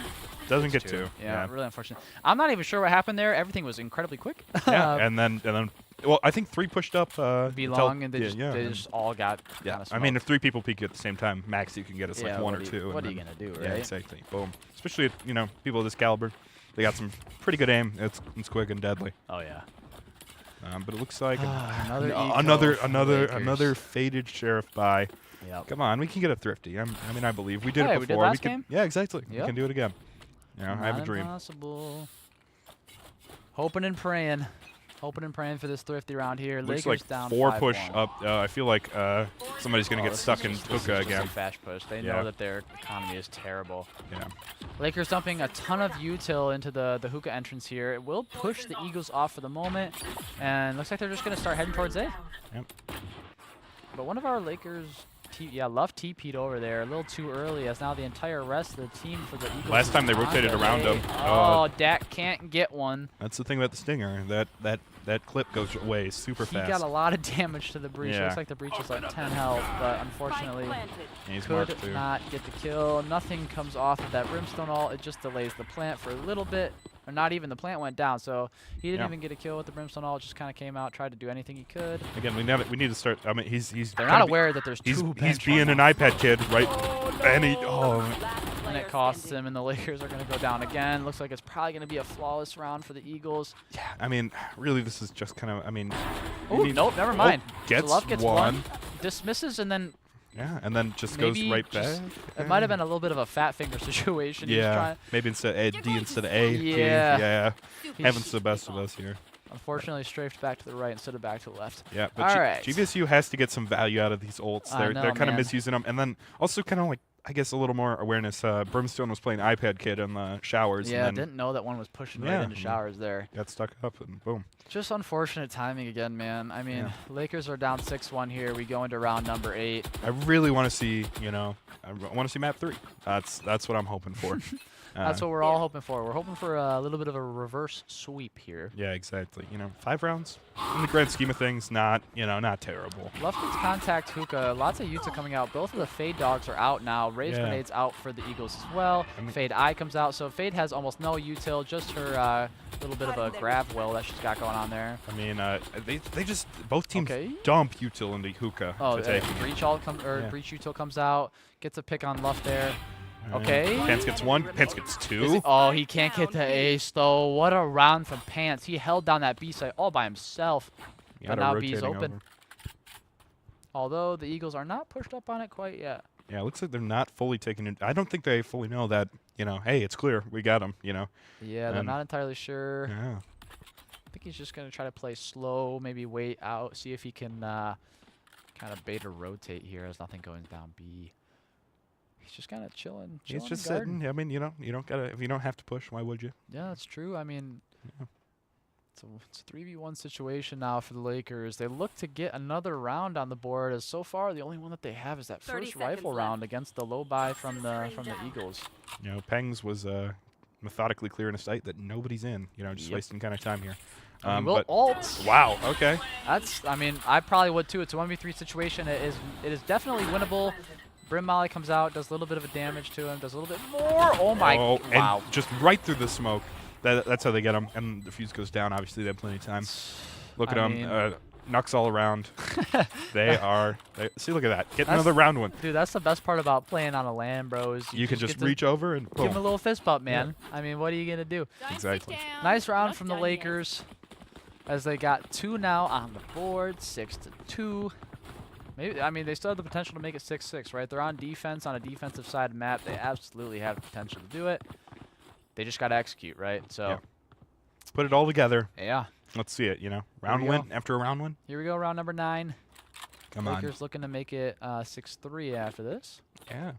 Doesn't get two. Yeah, really unfortunate. I'm not even sure what happened there. Everything was incredibly quick. Yeah, and then well, I think 3 pushed up. Be long, and they just all got. Yeah, I mean, if 3 people peek at the same time, max you can get is like 1 or 2. What are you gonna do, right? Yeah, exactly. Boom. Especially people of this caliber, they got some pretty good aim. It's quick and deadly. Oh yeah. But it looks like another faded sheriff buy. Yep. Come on, we can get it thrifty. I believe we did it before. We did last game? Yeah, exactly. Yep. We can do it again. I have a dream. Impossible. Hoping and praying for this thrifty round here. Looks Lakers like down 4 5-1. push up. I feel like somebody's gonna get stuck in hookah again. Fast push. They know that their economy is terrible. Yeah. Lakers dumping a ton of util into the hookah entrance here. It will push the Eagles off for the moment, and looks like they're just gonna start heading towards A. Yep. But one of our Lakers. Luff TP'd over there a little too early, as now the entire rest of the team for the Eagles. Last time they rotated around him. Oh, Dak can't get one. That's the thing about the Stinger. That clip goes away super fast. He got a lot of damage to the breach. Yeah. Looks like the breach is like 10 health, but unfortunately could not get the kill. Nothing comes off of that brimstone ult. It just delays the plant for a little bit. Or not even, the plant went down, so he didn't even get a kill with the brimstone ult. Just kind of came out, tried to do anything he could. Again, we need to start. I mean, They're not aware that there's 2 He's being an iPad kid, right? And and it costs him, and the Lakers are going to go down again. Looks like it's probably going to be a flawless round for the Eagles. Yeah, I mean, really, this is just kind of. I mean. Oh, nope, never mind. Gets Love gets one. Dismisses, and then. Yeah, and then just goes right back. It might have been a little bit of a fat finger situation. Yeah, maybe instead of D instead of A. Yeah. Haven's the best of us here. Unfortunately, strafed back to the right instead of back to the left. Yeah, but GVSU has to get some value out of these ults. They're kind of misusing them, and then also kind of like, I guess, a little more awareness. Brimstone was playing iPad Kid in the showers. Yeah, and then didn't know that one was pushing right into showers there. Got stuck up, and boom. Just unfortunate timing again, man. I mean, Lakers are down 6-1 here. We go into round number 8. I really want to see, I want to see map 3. That's what I'm hoping for. That's what we're all hoping for. We're hoping for a little bit of a reverse sweep here. Yeah, exactly. 5 rounds in the grand scheme of things, not terrible. Left gets contact hookah. Lots of Utah coming out. Both of the Fade dogs are out now. Raise Grenade's out for the Eagles as well. Fade I comes out. So Fade has almost no util, just her little bit of a grab will that she's got going on there. I mean, they just both teams dump util into hookah. Oh, Breach util comes out, gets a pick on Luff there. Okay. Pants gets 1. Pants gets 2. Oh, he can't get the ace though. What a round from Pants. He held down that B site all by himself. But now B's open. Over. Although the Eagles are not pushed up on it quite yet. Yeah, it looks like they're not fully taking it. I don't think they fully know that, hey, it's clear. We got them, Yeah, they're not entirely sure. Yeah. I think he's just going to try to play slow, maybe wait out, see if he can kind of bait or rotate here as nothing going down B. He's just kind of chilling. He's just sitting. I mean, you don't gotta. If you don't have to push, why would you? Yeah, that's true. I mean, it's a 3v1 situation now for the Lakers. They look to get another round on the board. As so far, the only one that they have is that first rifle round against the low buy from the Eagles. Pengs was methodically clearing a site that nobody's in. Just wasting kind of time here. But ult. Wow. Okay. I mean, I probably would too. It's a 1v3 situation. It is definitely winnable. Brim Molly comes out, does a little bit of a damage to him, does a little bit more. Oh my! Wow! And just right through the smoke. That's how they get him. And the fuse goes down. Obviously, they have plenty of time. Look at them. Knocks all around. See, look at that. Get another round one. Dude, that's the best part about playing on a LAN, bro. Is you can just reach over and boom. Give him a little fist bump, man. Yeah. I mean, what are you gonna do? Exactly. Nice round from the Lakers, as they got 2 now on the board, 6-2. Maybe, I mean, they still have the potential to make it 6-6, right? They're on defense, on a defensive side map. They absolutely have the potential to do it. They just got to execute, right? So, put it all together. Yeah. Let's see it, Round win after a round win. Here we go, round number 9. Come on. Lakers looking to make it 6-3 after this. Yeah.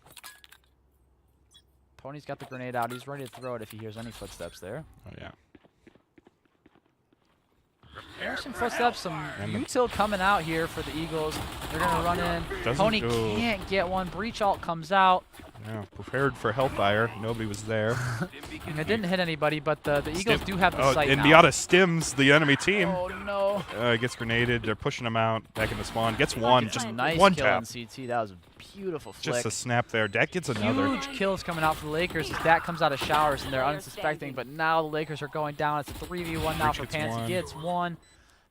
Pony's got the grenade out. He's ready to throw it if he hears any footsteps there. Oh, yeah. There's some footsteps, some util coming out here for the Eagles. They're going to run in. Pony can't get one. Breach ult comes out. Yeah, prepared for Hellfire. Nobody was there. And it didn't hit anybody, but the Eagles do have the sight and now. Miata stims the enemy team. Oh, no. Gets grenaded. They're pushing him out. Back in the spawn. Gets one. Just nice one kill tap. in CT. That was a beautiful flick. Just a snap there. Dak gets another. Huge kills coming out for the Lakers as Dak comes out of showers, and they're unsuspecting. But now the Lakers are going down. It's a 3v1 now for Pants. He gets one.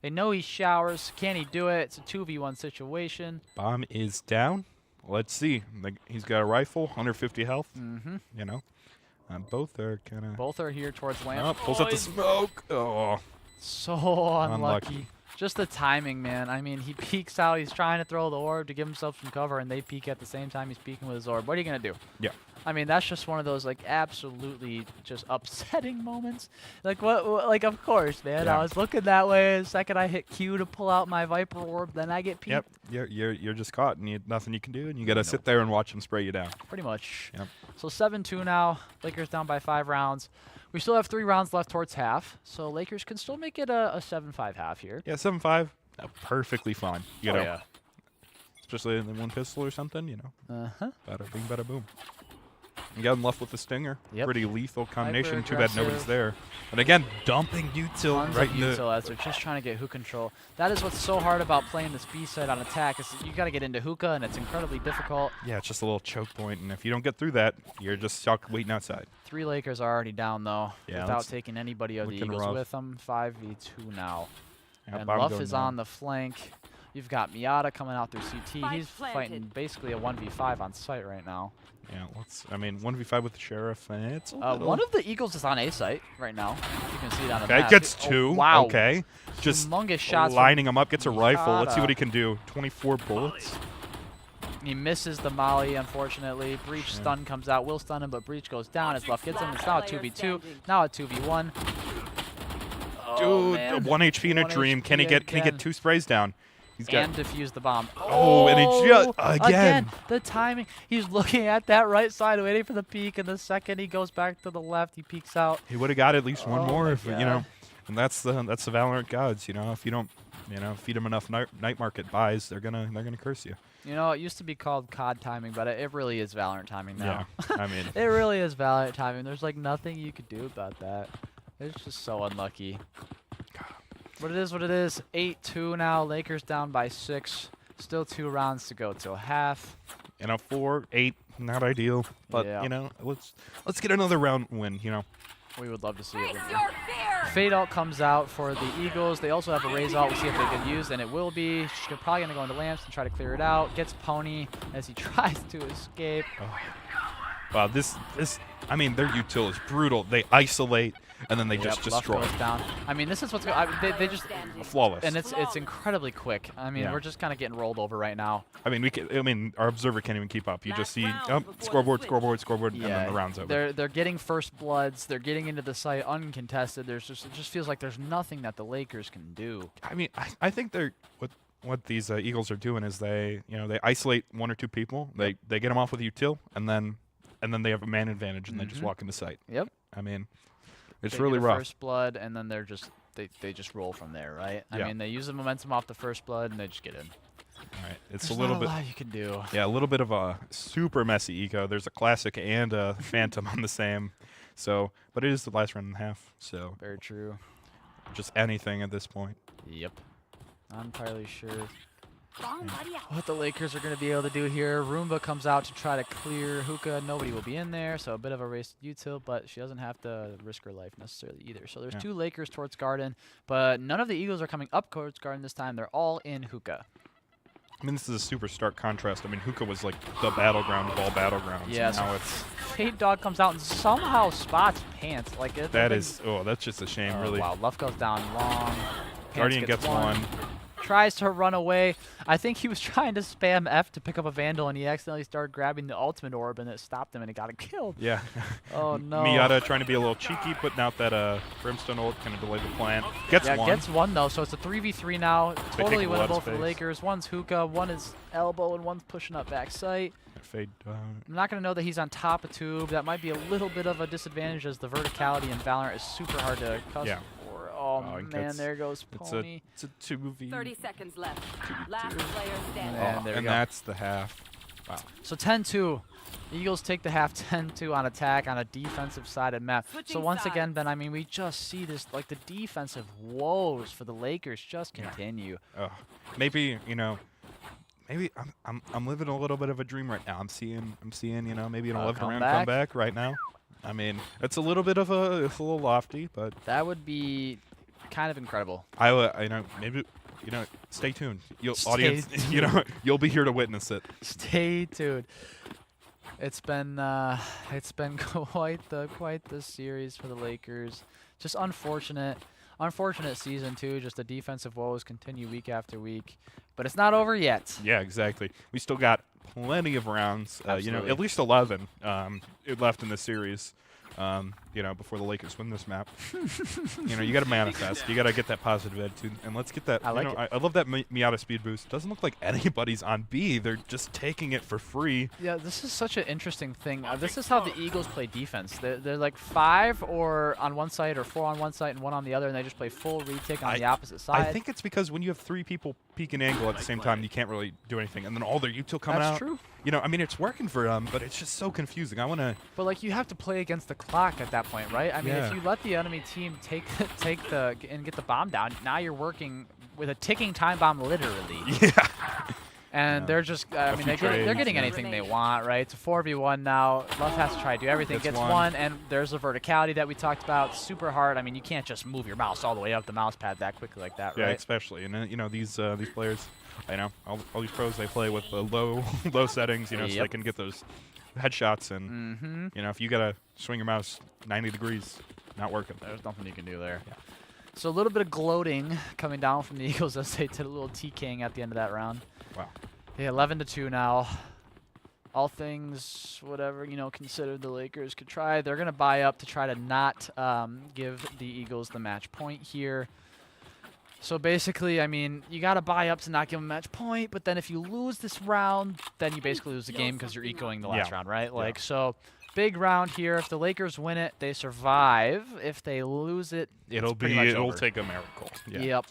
They know he showers. Can he do it? It's a 2v1 situation. Bomb is down. Let's see. He's got a rifle, 150 health. Mm-hmm. Both are kind of. Both are here towards lamp. Oh, pulls out the smoke. Oh. So unlucky. Just the timing, man. I mean, he peeks out. He's trying to throw the orb to give himself some cover, and they peek at the same time he's peeking with his orb. What are you going to do? Yeah. I mean, that's just one of those, like, absolutely just upsetting moments. Like, like, of course, man. Yeah. I was looking that way. The second I hit Q to pull out my Viper orb, then I get peeked. Yep. You're just caught, and nothing you can do, and you got to sit there and watch him spray you down. Pretty much. Yep. So 7-2 now. Lakers down by 5 rounds. We still have 3 rounds left towards half, so Lakers can still make it a 7-5 half here. Yeah, 7-5. Perfectly fine. You know. Yeah. Especially in the one pistol or something, Uh-huh. Bada bing, bada boom. You got him left with the stinger. Yep. Pretty lethal combination. Too Hyper-aggressive. bad nobody's there. And again, dumping util right in the. Util as they're just trying to get hook control. That is what's so hard about playing this B side on attack. Is you got to get into hookah, and it's incredibly difficult. Yeah, it's just a little choke point, and if you don't get through that, you're just stuck waiting outside. 3 Lakers are already down though, Yeah, without taking anybody of the looking Eagles rough. with them. 5v2 now. Yeah, And bomb Luff going is down. on the flank. You've got Miata coming out through CT. He's fighting basically a 1v5 on site right now. Yeah, I mean, 1v5 with the Sheriff, and it's a little. One of the Eagles is on A site right now. You can see it on the Okay, map. gets 2. Wow. Okay. Just humongous shots. lining him up, gets a rifle. Let's see Miata. what he can do. 24 bullets. He misses the molly, unfortunately. Breach stun comes out. Will stun him, but Breach goes down as Luff gets him. It's now a 2v2. Now a 2v1. Dude, man. 1 HP in a 1 dream. Can he HP get 2 sprays down? He's got. And defuse the bomb. Oh, and he just again. The timing. He's looking at that right side, waiting for the peek, and the second he goes back to the left, he peeks out. He would have got at least one more if God. And that's the Valorant gods. If you don't You know, feed them enough night market buys, they're gonna curse you. You know, it used to be called COD timing, but it really is Valorant timing now. Yeah, I mean, it really is Valorant timing. There's like nothing you could do about that. It's just so unlucky. But it is what it is. 8-2 now. Lakers down by 6. Still 2 rounds to go till half. You know, 4-8, not ideal, but Yeah. you know, let's get another round win. You know, We would love to see it. Fade ult comes out for the Eagles. They also have a raise ult. We'll see if they can use, and it will be. She's probably going to go into lamps and try to clear it out. Gets Pony as he tries to escape. oh. Wow, this I mean, their util is brutal. They isolate and then they just destroy. Goes down. I mean, this is what's they just flawless. And it's incredibly quick. I mean, we're just kind of getting rolled over right now. I mean, our observer can't even keep up. You just see scoreboard, and then the round's over. They're getting first bloods. They're getting into the site uncontested. It just feels like there's nothing that the Lakers can do. I mean, I think they're what these Eagles are doing is they isolate 1 or 2 people. They get them off with util, and then they have a man advantage and they just walk into sight. Yep. I mean, it's they really get a rough. First blood, and then they just roll from there, right? I mean, they use the momentum off the first blood, and they just get in. All right, it's There's a little not bit. a lot you can do. Yeah, a little bit of a super messy eco. There's a classic and a phantom on the same. So, but it is the last round and a half. So Very true. just anything at this point. Yep. Not entirely sure what the Lakers are going to be able to do here. Roomba comes out to try to clear Hookah. Nobody will be in there, so a bit of a race to util, but she doesn't have to risk her life necessarily either. So there's 2 Lakers towards Garden, but none of the Eagles are coming up towards Garden this time. They're all in Hookah. I mean, this is a super stark contrast. I mean, Hookah was like the battleground of all battlegrounds. Yeah, now so it's Fade Dog comes out and somehow spots Pants. Like that's just a shame, really. Wow, Luff goes down long. Guardian gets one. Tries to run away. I think he was trying to spam F to pick up a Vandal, and he accidentally started grabbing the ultimate orb, and it stopped him, and it got him killed. Yeah. Oh, no. Miata trying to be a little cheeky, putting out that Brimstone ult, kind of delayed the plan. Gets one. Gets one, though, so it's a 3v3 now. Totally take a lot of winnable for the space. Lakers. One's Hookah, one is Elbow, and one's pushing up backside. Fade. I'm not going to know that he's on top of Tube. That might be a little bit of a disadvantage, as the verticality in Valorant is super hard to custom. Yeah. Oh, man, there goes Pony. It's a 2v. 30 seconds left. Last player standing. And there we And go. that's the half. Wow. So 10-2. Eagles take the half 10-2 on attack on a defensive sided map. So Switching once again, sides. Ben, I mean, we just see this, like, the defensive woes for the Lakers just continue. Maybe, maybe I'm living a little bit of a dream right now. I'm seeing, maybe an 11 round comeback right now. I mean, it's a little lofty, but That would be kind of incredible. maybe, stay tuned. Stay Audience, you'll be here to witness it. Stay tuned. It's been quite the series for the Lakers. Just unfortunate season too. Just the defensive woes continue week after week, but it's not over yet. Yeah, exactly. We still got plenty of rounds. Absolutely. At least 11 left in the series. Before the Lakers win this map. You got to manifest. You got to get that positive attitude, and let's get that. I like it. I love that Miata speed boost. Doesn't look like anybody's on B. They're just taking it for free. Yeah, this is such an interesting thing. This is how the Eagles play defense. They're like 5 or on one side or 4 on one side and 1 on the other, and they just play full retake on the opposite side. I think it's because when you have 3 people peek and angle at the same time, you can't really do anything, and then all their util coming out. That's true. It's working for them, but it's just so confusing. But like, you have to play against the clock at that point, right? I mean, if you let the enemy team take and get the bomb down, now you're working with a ticking time bomb, literally. Yeah. And they're just, they're getting anything they want, right? It's a 4v1 now. Love has to try to do everything. Gets one, and there's the verticality that we talked about. Super hard. I mean, you can't just move your mouse all the way up the mouse pad that quickly like that, right? Yeah, especially. And these players, I know all these pros, they play with the low settings, so they can get those headshots. And if you gotta swing your mouse 90 degrees, not working. There's nothing you can do there. Yeah. So a little bit of gloating coming down from the Eagles as they did a little TKing at the end of that round. Wow. Yeah, 11-2 now. All things, whatever, considered, the Lakers could try. They're going to buy up to try to not give the Eagles the match point here. So basically, I mean, you got to buy up to not give them a match point, but then if you lose this round, then you basically lose the game because you're ecoing the last round, right? Like, so big round here. If the Lakers win it, they survive. If they lose it, it'll take a miracle. Yeah. Yep.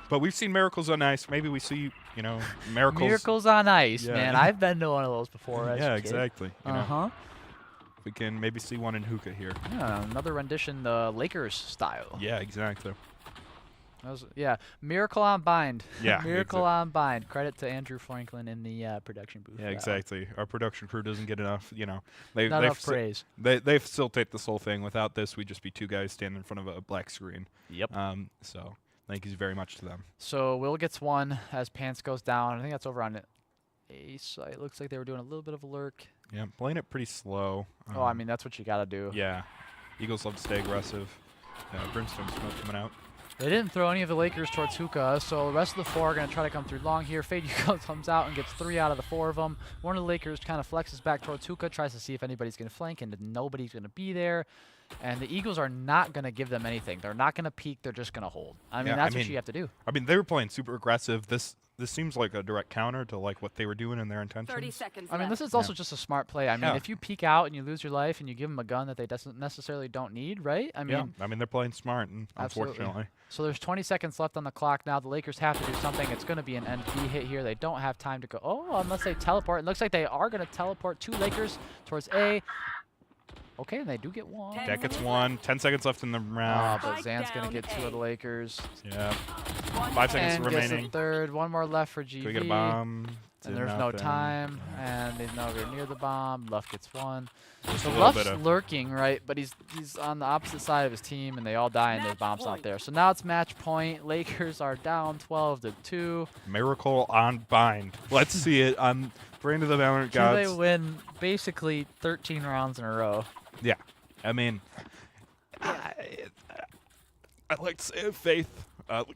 But we've seen miracles on ice. Maybe we see, you know, Miracles on ice, Yeah. man. I've been to one of those before. As a kid. Exactly. You know, Uh-huh. we can maybe see one in hookah here. Yeah, another rendition, the Lakers style. Yeah, exactly. Yeah, Miracle on Bind. Yeah, Miracle on Bind. Credit to Andrew Franklin in the production booth. Yeah, exactly. Our production crew doesn't get enough, you know. Not enough praise. They facilitate this whole thing. Without this, we'd just be two guys standing in front of a black screen. Yep. So thank you very much to them. So Will gets one as Pants goes down. I think that's over on A site. Looks like they were doing a little bit of a lurk. Yeah, playing it pretty slow. Oh, I mean, that's what you got to do. Yeah. Eagles love to stay aggressive. Brimstone smoke coming out. They didn't throw any of the Lakers towards hookah, so the rest of the 4 are going to try to come through long here. Fade comes out and gets 3 out of the 4 of them. One of the Lakers kind of flexes back towards hookah, tries to see if anybody's going to flank, and nobody's going to be there. And the Eagles are not going to give them anything. They're not going to peek. They're just going to hold. I mean, that's what you have to do. I mean, they were playing super aggressive. This seems like a direct counter to like what they were doing in their intentions. 30 seconds I mean, this is also just a smart play. I mean, if you peek out and you lose your life and you give them a gun that they necessarily don't need, right? I mean, I mean, they're playing smart, and unfortunately. So there's 20 seconds left on the clock now. The Lakers have to do something. It's going to be an NP hit here. They don't have time to go. Oh, unless they teleport. It looks like they are going to teleport 2 Lakers towards A. Okay, and they do get 1. That gets 1. 10 seconds left in the round. But Zan's going to get 2 of the Lakers. Yeah. 5 seconds and remaining. Gets the 3rd. 1 more left for GV. Can we get a bomb? And there's no time. And they're nowhere near the bomb. Luff gets 1. So a Luff's lurking, right? But he's on the opposite side of his team, and they all die, and the bomb's not there. So now it's match point. Lakers are down 12-2. Miracle on Bind. Let's see it on Brain of the Valorant Gods. They win basically 13 rounds in a row. Yeah. I mean, I like to say faith.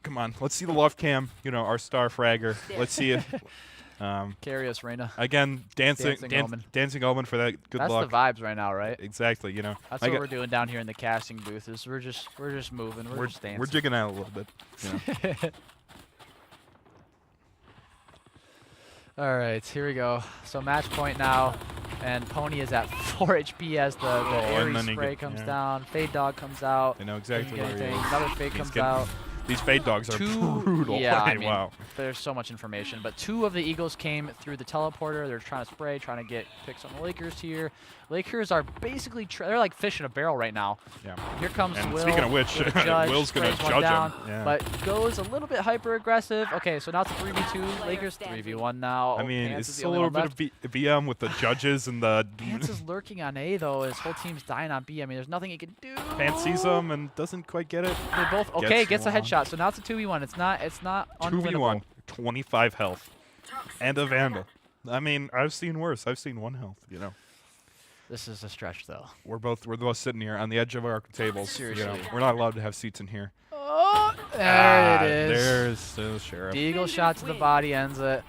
Come on. Let's see the love cam. You know, our star fragger. Let's see it. Carry us, Reyna. Again, dancing Omen for that good luck. That's the vibes right now, right? Exactly. You know, that's what we're doing down here in the casting booth. Is we're just moving. We're just dancing. We're jigging out a little bit. You know. All right, here we go. So match point now, and Pony is at 4 HP as the Ares spray comes down. Fade Dog comes out. They know exactly where he is. Another Fade comes out. These Fade Dogs are brutal. Yeah, I mean, wow. There's so much information. But 2 of the Eagles came through the teleporter. They're trying to spray, trying to get picks on the Lakers here. Lakers are basically they're like fish in a barrel right now. Yeah. Here comes and Will. Speaking of which, Will's going to judge him. Yeah. But goes a little bit hyper aggressive. Okay, so now it's a 3v2. Lakers 3v1 now. I mean, it's still a little bit of VM with the judges and the. Pants is lurking on A though. His whole team's dying on B. I mean, there's nothing he can do. Pants sees him and doesn't quite get it. They both gets a headshot. So now it's a 2v1. It's not unwinnable. 2v1, 25 health, and a Vandal. I mean, I've seen worse. I've seen 1 health. You know. This is a stretch, though. We're both sitting here on the edge of our tables. Seriously. You know, we're not allowed to have seats in here. Oh, there it is. There's the Sheriff. The Eagle shot to the body ends it.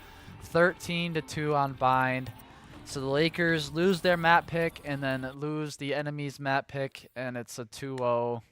13-2 on Bind. So the Lakers lose their map pick and then lose the enemy's map pick, and it's a 2-0.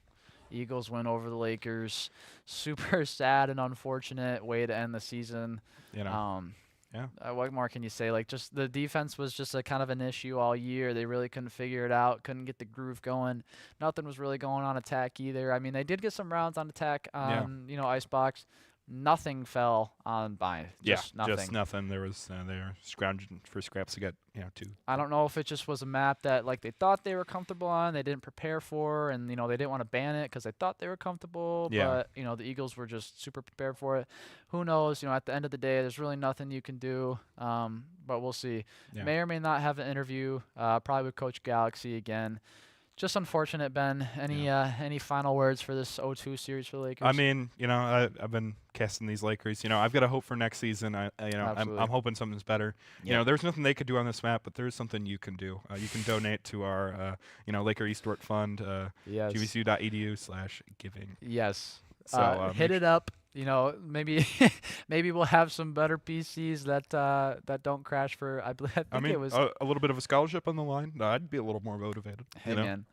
Eagles win over the Lakers. Super sad and unfortunate way to end the season. You know. Yeah. What more can you say? Like, just the defense was just a kind of an issue all year. They really couldn't figure it out. Couldn't get the groove going. Nothing was really going on attack either. I mean, they did get some rounds on attack on Icebox. Nothing fell on Bind. Just nothing. Just nothing. There was they were scrounging for scraps to get 2. I don't know if it just was a map that like they thought they were comfortable on, they didn't prepare for, and they didn't want to ban it because they thought they were comfortable. Yeah. But the Eagles were just super prepared for it. Who knows? At the end of the day, there's really nothing you can do. But we'll see. Yeah. May or may not have an interview. Probably with Coach Galaxy again. Just unfortunate, Ben. Any final words for this 0-2 series for the Lakers? I mean, I've been casting these Lakers. I've got a hope for next season. I'm hoping something's better. Yeah. There's nothing they could do on this map, but there's something you can do. You can donate to our, Laker Eastward Fund, yes. GVSU.edu/giving. Yes. So hit it up. Maybe we'll have some better PCs that don't crash for. I think it was a little bit of a scholarship on the line. I'd be a little more motivated. Hey man.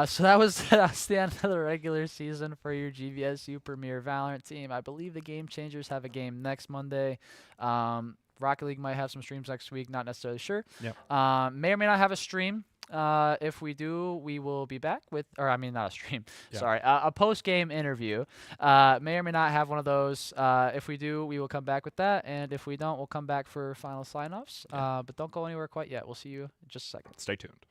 So that was the end of the regular season for your GVSU Premier Valorant team. I believe the Game Changers have a game next Monday. Rocket League might have some streams next week. Not necessarily sure. Yeah. May or may not have a stream. If we do, we will be back with, or I mean, not a stream. Yeah. Sorry, a post-game interview. May or may not have one of those. If we do, we will come back with that, and if we don't, we'll come back for final sign-offs. Yeah. But don't go anywhere quite yet. We'll see you in just a second. Stay tuned.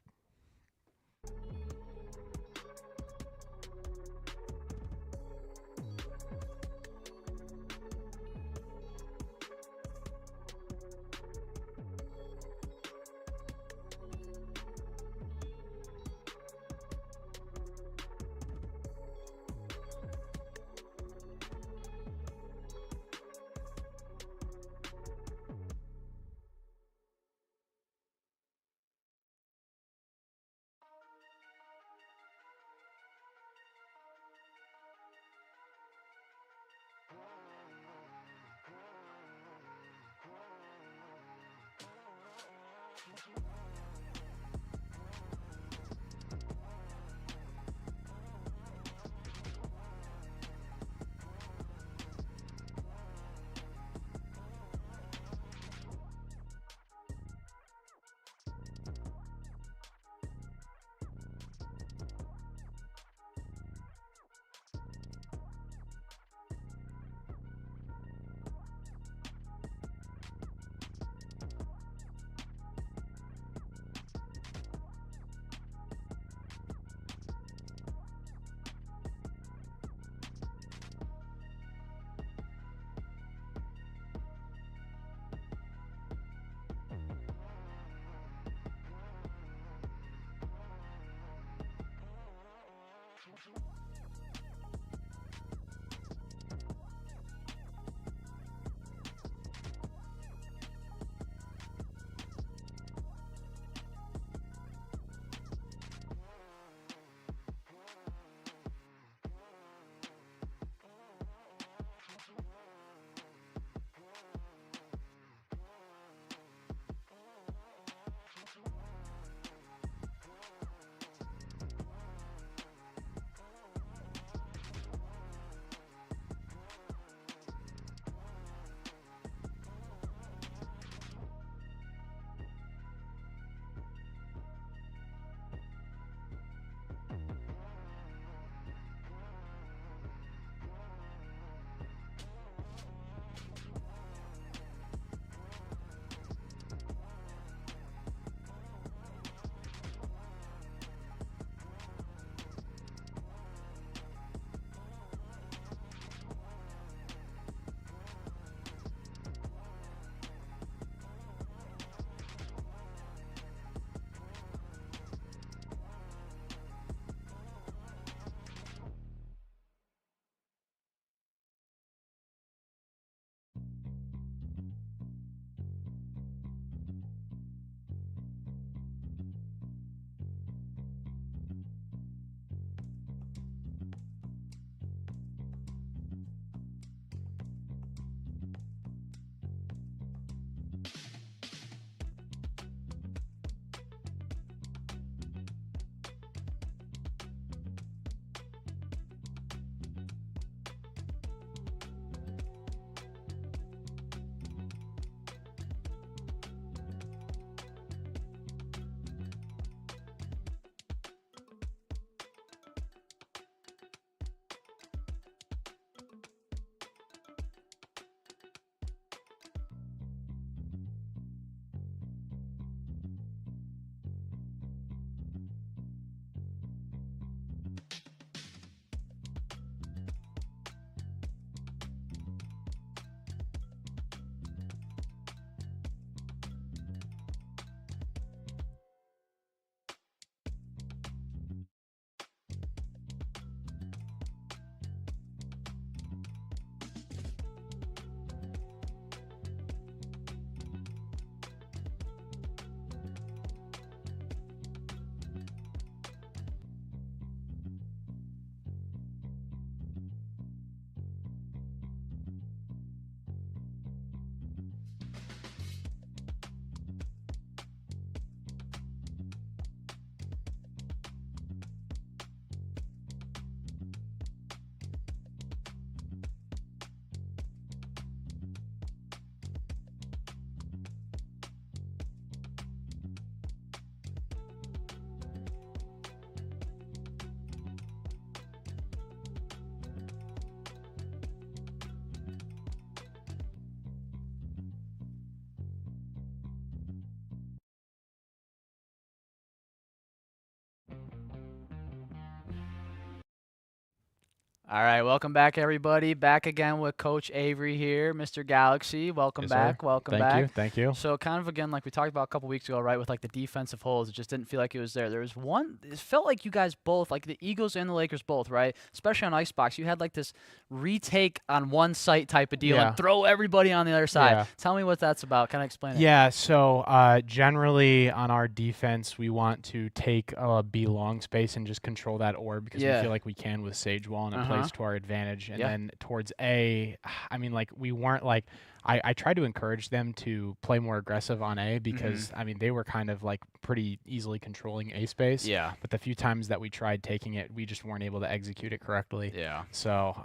All right, welcome back, everybody. Back again with Coach Avery here, Mr. Galaxy. Welcome back. Welcome back. Thank you. So kind of again, like we talked about a couple weeks ago, right, with like the defensive holes, it just didn't feel like it was there. There was one. It felt like you guys both, like the Eagles and the Lakers both, right, especially on Icebox, you had like this retake on one site type of deal and throw everybody on the other side. Yeah. Tell me what that's about. Can I explain it? Yeah. So generally on our defense, we want to take a B long space and just control that orb because we feel like we can with Sage Wall, and it plays to our advantage. And then towards A, I mean, like we weren't like I tried to encourage them to play more aggressive on A because I mean they were kind of like pretty easily controlling A space. Yeah. But the few times that we tried taking it, we just weren't able to execute it correctly. Yeah. So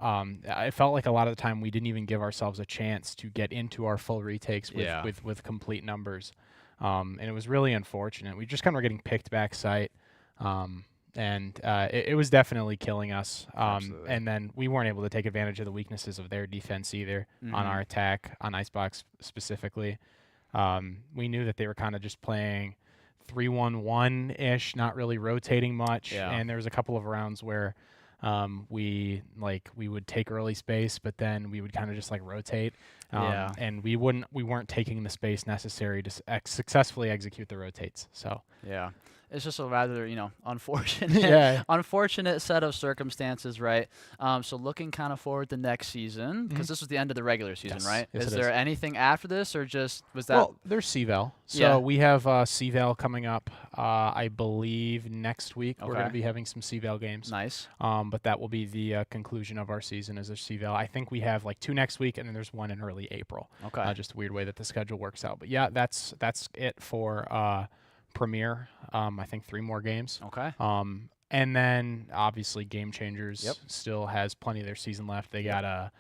I felt like a lot of the time we didn't even give ourselves a chance to get into our full retakes with complete numbers. And it was really unfortunate. We just kind of were getting picked back site. And it was definitely killing us. And then we weren't able to take advantage of the weaknesses of their defense either on our attack, on Icebox specifically. We knew that they were kind of just playing 3-1-1-ish, not really rotating much. And there was a couple of rounds where we would take early space, but then we would kind of just like rotate. And we weren't taking the space necessary to successfully execute the rotates. So yeah. It's just a rather, unfortunate, unfortunate set of circumstances, right? So looking kind of forward to next season, because this was the end of the regular season, right? Yes, is there anything after this, or just was that? Well, there's CVAL. So we have CVAL coming up, I believe, next week. We're going to be having some CVAL games. Nice. But that will be the conclusion of our season as a CVAL. I think we have like 2 next week, and then there's 1 in early April. Okay. Just a weird way that the schedule works out. But yeah, that's it for Premier. I think 3 more games. Okay. And then obviously Game Changers still has plenty of their season left. They got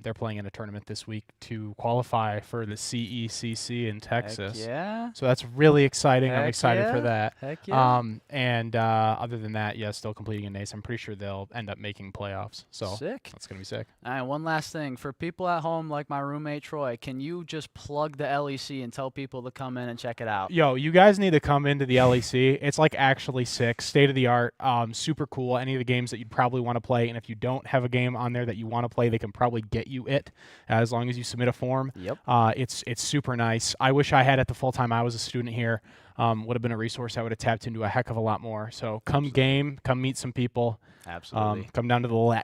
they're playing in a tournament this week to qualify for the CECC in Texas. Heck yeah. So that's really exciting. Heck I'm excited for yeah. that. Heck yeah. And other than that, still completing a NACE. I'm pretty sure they'll end up making playoffs. So sick. That's going to be sick. All right, one last thing. For people at home like my roommate Troy, can you just plug the LEC and tell people to come in and check it out? Yo, you guys need to come into the LEC. It's like actually sick, state of the art, super cool. Any of the games that you'd probably want to play, and if you don't have a game on there that you want to play, they can probably get you it as long as you submit a form. Yep. It's super nice. I wish I had it the full time I was a student here. Would have been a resource I would have tapped into a heck of a lot more. So come game, come meet some people. Absolutely. Come down to the LEC.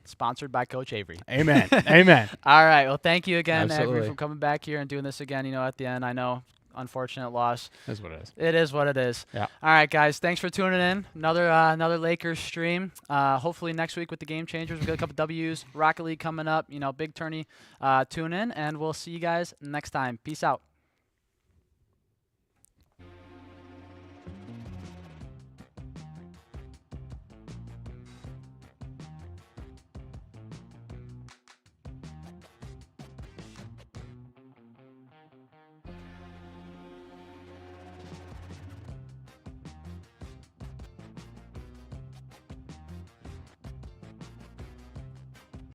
Sponsored by Coach Avery. Amen. Amen. All right. Well, thank you again, Absolutely. Avery, for coming back here and doing this again. At the end, I know, unfortunate loss. That's what it is. It is what it is. Yeah. All right, guys. Thanks for tuning in. Another Lakers stream. Hopefully next week with the Game Changers, we've got a couple W's. Rocket League coming up. Big tourney. Tune in, and we'll see you guys next time. Peace out.